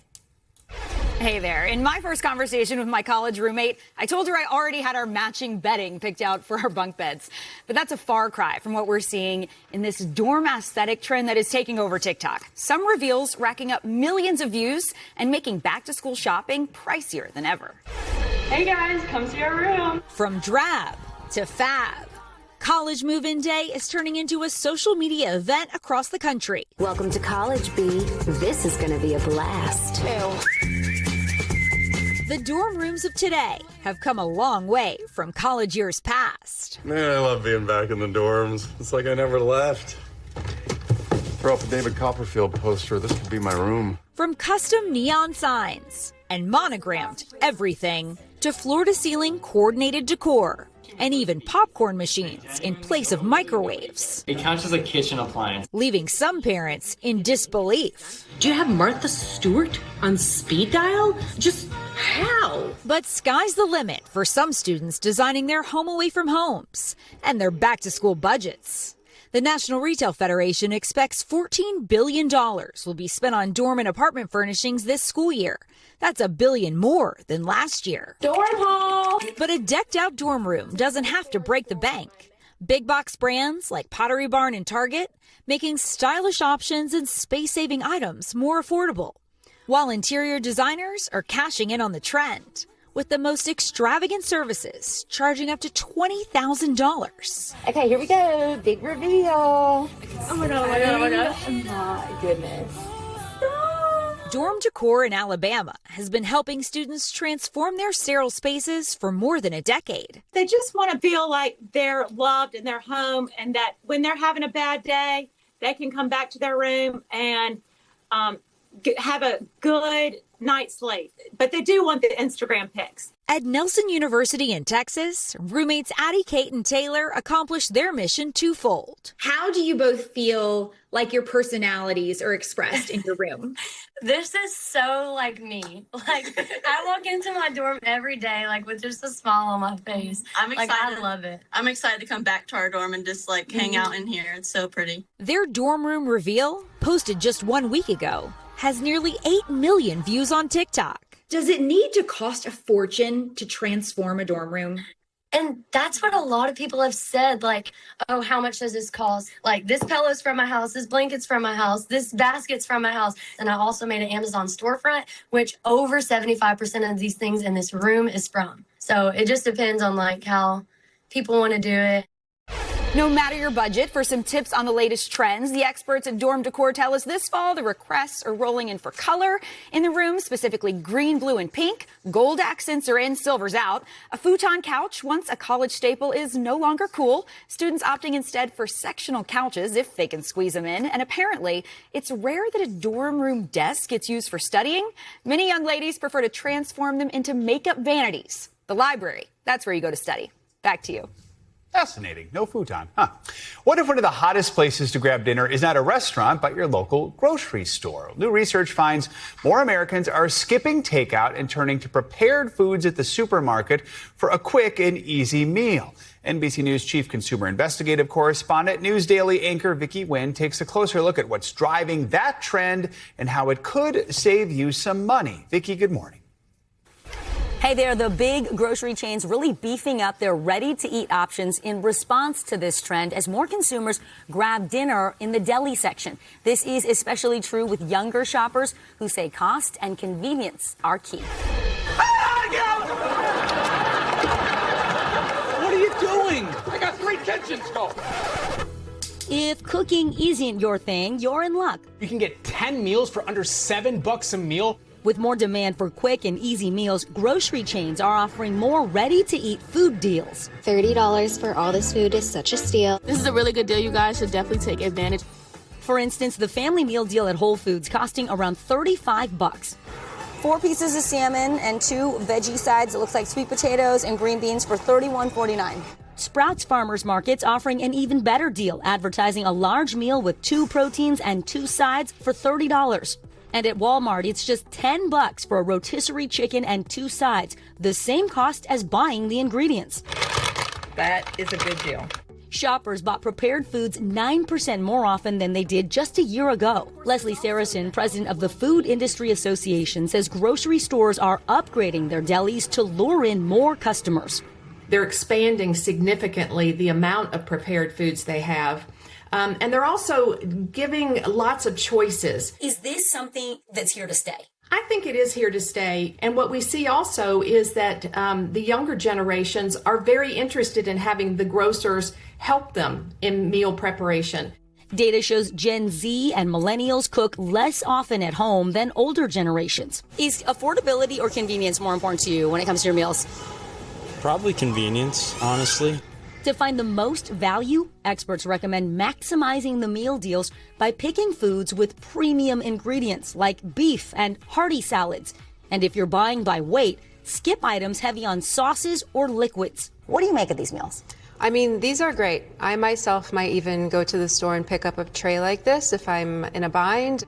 Hey there. In my first conversation with my college roommate, I told her I already had our matching bedding picked out for our bunk beds. But that's a far cry from what we're seeing in this dorm aesthetic trend that is taking over TikTok. Some reveals racking up millions of views and making back-to-school shopping pricier than ever. Hey guys, come see our room. From drab to fab, College Move-In Day is turning into a social media event across the country. Welcome to College, B. This is going to be a blast. The dorm rooms of today have come a long way from college years past. Man, I love being back in the dorms. It's like I never left. Throw up a David Copperfield poster. This could be my room. From custom neon signs and monogrammed everything to floor-to-ceiling coordinated decor and even popcorn machines in place of microwaves. It counts as a kitchen appliance. Leaving some parents in disbelief. Do you have Martha Stewart on speed dial? Just how? But sky's the limit for some students designing their home away from homes and their back-to-school budgets. The National Retail Federation expects $14 billion will be spent on dorm and apartment furnishings this school year. That's $1 billion more than last year. Dorm hall! But a decked-out dorm room doesn't have to break the bank. Big box brands like Pottery Barn and Target making stylish options and space-saving items more affordable, while interior designers are cashing in on the trend, with the most extravagant services charging up to $20,000. Okay, here we go. Big reveal. Oh my god, oh my god, oh my god. Oh my goodness. Dorm Decor in Alabama has been helping students transform their sterile spaces for more than a decade. They just want to feel like they're loved in their home, and that when they're having a bad day, they can come back to their room and have a good night's sleep. But they do want the Instagram pics. At Nelson University in Texas, roommates Addie, Kate, and Taylor accomplished their mission twofold. How do you both feel like your personalities are expressed in your room? This is so like me. Like I walk into my dorm every day like with just a smile on my face. I'm excited. Like, I love it. I'm excited to come back to our dorm and just like hang out in here. It's so pretty. Their dorm room reveal, posted just 1 week ago, has nearly 8 million views on TikTok. Does it need to cost a fortune to transform a dorm room? And that's what a lot of people have said, like, oh, how much does this cost? Like, this pillow's from my house, this blanket's from my house, this basket's from my house. And I also made an Amazon storefront, which over 75% of these things in this room is from. So it just depends on, like, how people want to do it. No matter your budget, for some tips on the latest trends, the experts at Dorm Decor tell us this fall the requests are rolling in for color in the room, specifically green, blue, and pink. Gold accents are in, silver's out. A futon couch, once a college staple, is no longer cool. Students opting instead for sectional couches if they can squeeze them in. And apparently, it's rare that a dorm room desk gets used for studying. Many young ladies prefer to transform them into makeup vanities. The library, that's where you go to study. Back to you. Fascinating. No futon, huh? What if one of the hottest places to grab dinner is not a restaurant, but your local grocery store? New research finds more Americans are skipping takeout and turning to prepared foods at the supermarket for a quick and easy meal. NBC News chief consumer investigative correspondent, News Daily anchor Vicki Nguyen takes a closer look at what's driving that trend and how it could save you some money. Vicki, good morning. Hey there, the big grocery chains really beefing up their ready-to-eat options in response to this trend as more consumers grab dinner in the deli section. This is especially true with younger shoppers who say cost and convenience are key. What are you doing? I got 3 kitchens going. If cooking isn't your thing, you're in luck. You can get 10 meals for under $7 a meal. With more demand for quick and easy meals, grocery chains are offering more ready-to-eat food deals. $30 for all this food is such a steal. This is a really good deal. You guys should definitely take advantage. For instance, the family meal deal at Whole Foods costing around $35. 4 pieces of salmon and 2 veggie sides. It looks like sweet potatoes and green beans for $31.49. Sprouts Farmers Market's offering an even better deal, advertising a large meal with 2 proteins and 2 sides for $30. And at Walmart, it's just $10 for a rotisserie chicken and 2 sides, the same cost as buying the ingredients. That is a good deal. Shoppers bought prepared foods 9% more often than they did just a year ago. Leslie Saracen, president of the Food Industry Association, says grocery stores are upgrading their delis to lure in more customers. They're expanding significantly the amount of prepared foods they have. And they're also giving lots of choices. Is this something that's here to stay? I think it is here to stay. And what we see also is that the younger generations are very interested in having the grocers help them in meal preparation. Data shows Gen Z and millennials cook less often at home than older generations. Is affordability or convenience more important to you when it comes to your meals? Probably convenience, honestly. To find the most value, experts recommend maximizing the meal deals by picking foods with premium ingredients like beef and hearty salads. And if you're buying by weight, skip items heavy on sauces or liquids. What do you make of these meals? I mean, these are great. I myself might even go to the store and pick up a tray like this if I'm in a bind.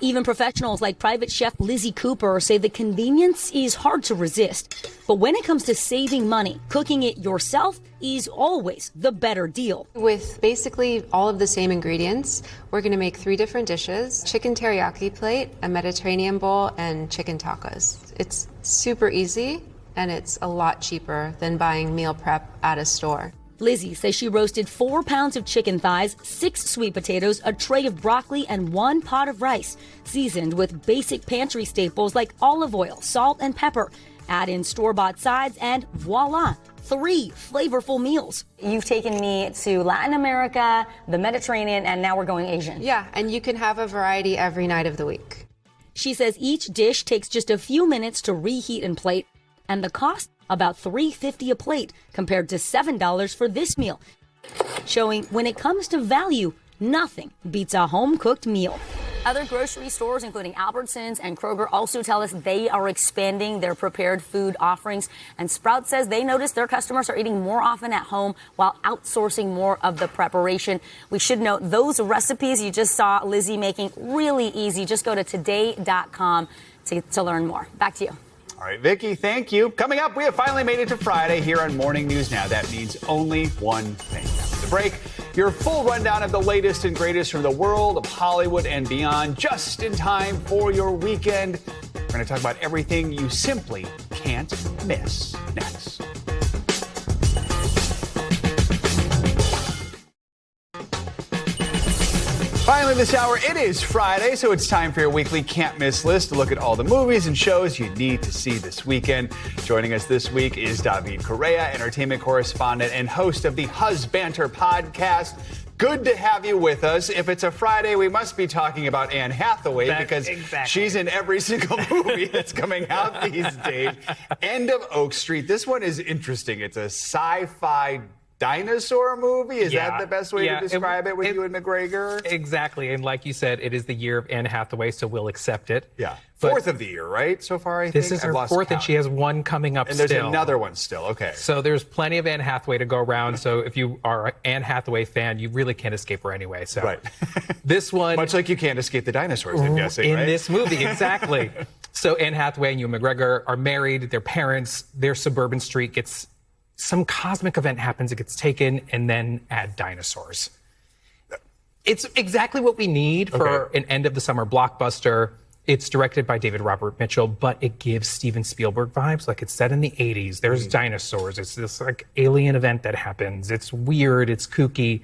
Even professionals like private chef Lizzie Cooper say the convenience is hard to resist. But when it comes to saving money, cooking it yourself is always the better deal. With basically all of the same ingredients, we're going to make 3 different dishes: chicken teriyaki plate, a Mediterranean bowl, and chicken tacos. It's super easy, and it's a lot cheaper than buying meal prep at a store. Lizzie says she roasted 4 pounds of chicken thighs, 6 sweet potatoes, a tray of broccoli, and 1 pot of rice, seasoned with basic pantry staples like olive oil, salt, and pepper. Add in store-bought sides, and voila, 3 flavorful meals. You've taken me to Latin America, the Mediterranean, and now we're going Asian. Yeah, and you can have a variety every night of the week. She says each dish takes just a few minutes to reheat and plate, and the cost about $3.50 a plate compared to $7 for this meal, showing when it comes to value, nothing beats a home-cooked meal. Other grocery stores, including Albertsons and Kroger, also tell us they are expanding their prepared food offerings. And Sprouts says they notice their customers are eating more often at home while outsourcing more of the preparation. We should note those recipes you just saw Lizzie making really easy. Just go to today.com to learn more. Back to you. All right, Vicki, thank you. Coming up, we have finally made it to Friday here on Morning News Now. That means only one thing. After the break, your full rundown of the latest and greatest from the world of Hollywood and beyond, just in time for your weekend. We're going to talk about everything you simply can't miss next. Finally this hour, it is Friday, so it's time for your weekly can't miss list to look at all the movies and shows you need to see this weekend. Joining us this week is David Correa, entertainment correspondent and host of the Husbanter podcast. Good to have you with us. If it's a Friday, we must be talking about Anne Hathaway because she's in every single movie that's coming out these days. End of Oak Street. This one is interesting. It's a sci-fi dinosaur movie? Is that the best way to describe it with Ewan McGregor? Exactly. And like you said, it is the year of Anne Hathaway, so we'll accept it. Yeah. Fourth of the year, right? So far, I think. This is her fourth, and she has one coming up still. And there's another one still. Okay. So there's plenty of Anne Hathaway to go around. So if you are an Anne Hathaway fan, you really can't escape her anyway. So right. This one. Much like you can't escape the dinosaurs, I'm guessing, in this movie, exactly. So Anne Hathaway and Ewan McGregor are married. Their parents, their suburban street gets... Some cosmic event happens, it gets taken, and then add dinosaurs. It's exactly what we need for an end of the summer blockbuster. It's directed by David Robert Mitchell, but it gives Steven Spielberg vibes. Like it's set in the 80s. There's dinosaurs. It's this like alien event that happens. It's weird. It's kooky.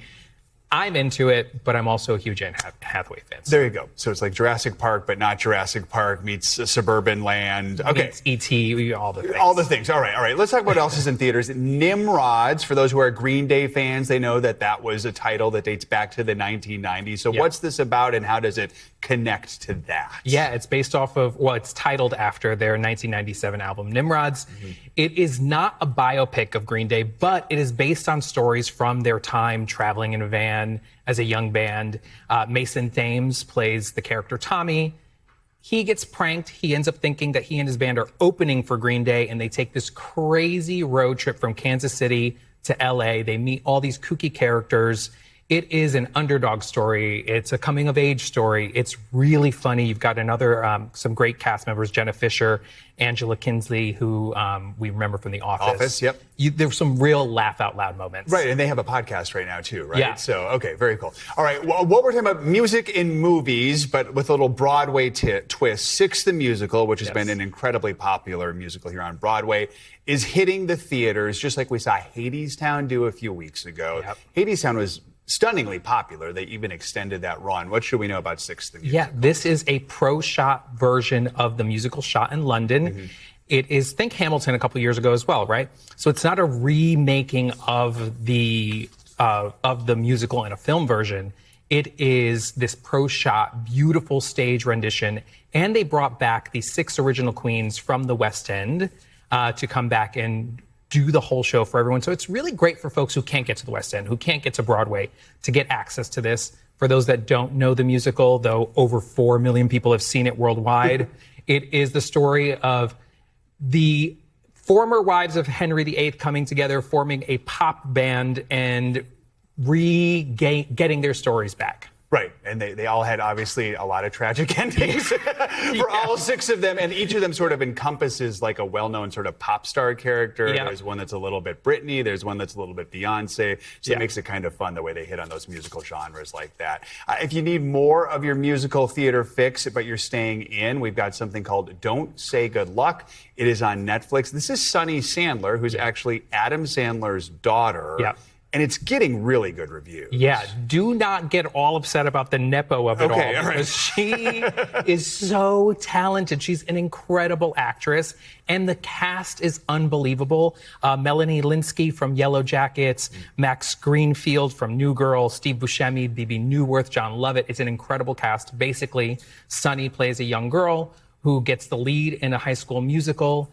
I'm into it, but I'm also a huge Anne Hathaway fan. There you go. So it's like Jurassic Park, but not Jurassic Park meets suburban land. Okay. Meets E.T., all the things. All the things. All right. Let's talk about what else is in theaters. Nimrods, for those who are Green Day fans, they know that was a title that dates back to the 1990s. So what's this about and how does it connect to that? Yeah, it's based off of, it's titled after their 1997 album, Nimrods. Mm-hmm. It is not a biopic of Green Day, but it is based on stories from their time traveling in a van as a young band. Mason Thames plays the character Tommy. He gets pranked. He ends up thinking that he and his band are opening for Green Day, and they take this crazy road trip from Kansas City to LA. They meet all these kooky characters. It is an underdog story. It's a coming-of-age story. It's really funny. You've got some great cast members, Jenna Fisher, Angela Kinsley, who we remember from The Office. Yep. There's some real laugh-out-loud moments. Right, and they have a podcast right now, too, right? Yeah. So, okay, very cool. All right, well, what we're talking about, music in movies, but with a little Broadway twist. Six the Musical, which has been an incredibly popular musical here on Broadway, is hitting the theaters, just like we saw Hadestown do a few weeks ago. Yep. Hadestown was stunningly popular. They even extended that run. What should we know about Six the Musical? Yeah, this is a pro-shot version of the musical shot in London. Mm-hmm. It is, think Hamilton a couple years ago as well, right? So it's not a remaking of the musical in a film version. It is this pro-shot, beautiful stage rendition. And they brought back the 6 original queens from the West End to come back and do the whole show for everyone. So it's really great for folks who can't get to the West End, who can't get to Broadway, to get access to this. For those that don't know the musical, though over 4 million people have seen it worldwide, it is the story of the former wives of Henry VIII coming together, forming a pop band and getting their stories back. Right, and they all had obviously a lot of tragic endings for all 6 of them, and each of them sort of encompasses like a well-known sort of pop star character. Yeah. There's one that's a little bit Britney, there's one that's a little bit Beyonce, so it makes it kind of fun the way they hit on those musical genres like that. If you need more of your musical theater fix, but you're staying in, we've got something called Don't Say Good Luck. It is on Netflix. This is Sunny Sandler, who's actually Adam Sandler's daughter. Yeah. And it's getting really good reviews. Yeah, do not get all upset about the nepo of it all. Right. Because she is so talented. She's an incredible actress. And the cast is unbelievable. Melanie Linsky from Yellow Jackets, Max Greenfield from New Girl, Steve Buscemi, Bebe Neuwirth, John Lovett. It's an incredible cast. Basically, Sunny plays a young girl who gets the lead in a high school musical.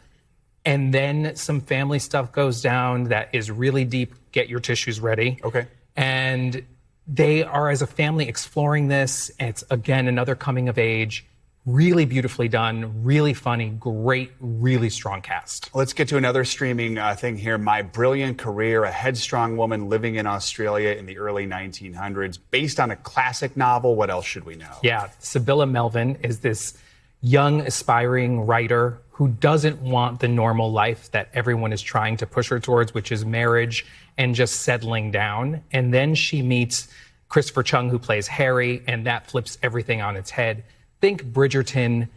And then some family stuff goes down that is really deep. Get your tissues ready. Okay. And they are, as a family, exploring this. And it's, again, another coming of age. Really beautifully done, really funny, great, really strong cast. Let's get to another streaming thing here. My Brilliant Career, a headstrong woman living in Australia in the early 1900s, based on a classic novel. What else should we know? Yeah, Sibylla Melvin is this young, aspiring writer who doesn't want the normal life that everyone is trying to push her towards, which is marriage and just settling down. And then she meets Christopher Chung, who plays Harry, and that flips everything on its head. Think Bridgerton.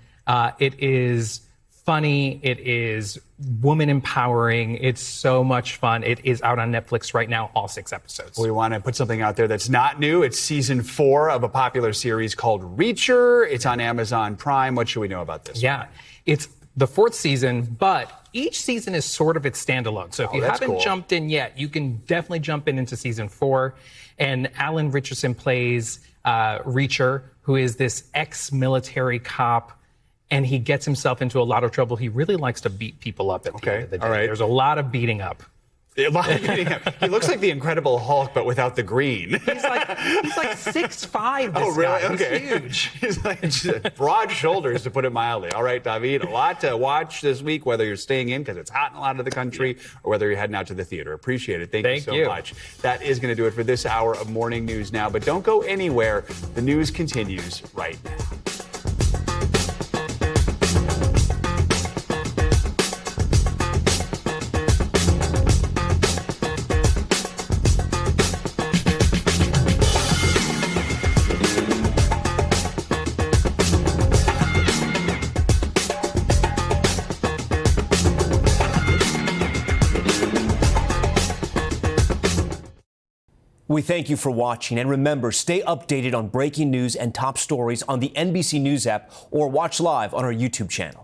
It is funny. It is woman empowering. It's so much fun. It is out on Netflix right now, all 6 episodes. We want to put something out there that's not new. It's season 4 of a popular series called Reacher. It's on Amazon Prime. What should we know about this? Yeah, it's the 4th season, but each season is sort of its standalone. So if you haven't jumped in yet, you can definitely jump into season 4. And Alan Richardson plays Reacher, who is this ex-military cop, and he gets himself into a lot of trouble. He really likes to beat people up at the end of the day. All right. There's a lot of beating up. A lot of beating up. He looks like the Incredible Hulk, but without the green. He's like 6'5", this Oh, really? guy. Okay. He's huge. He's like just broad shoulders, to put it mildly. All right, David, a lot to watch this week, whether you're staying in because it's hot in a lot of the country or whether you're heading out to the theater. Appreciate it. Thank you so much. That is going to do it for this hour of Morning News Now, but don't go anywhere. The news continues right now. We thank you for watching, and remember, stay updated on breaking news and top stories on the NBC News app or watch live on our YouTube channel.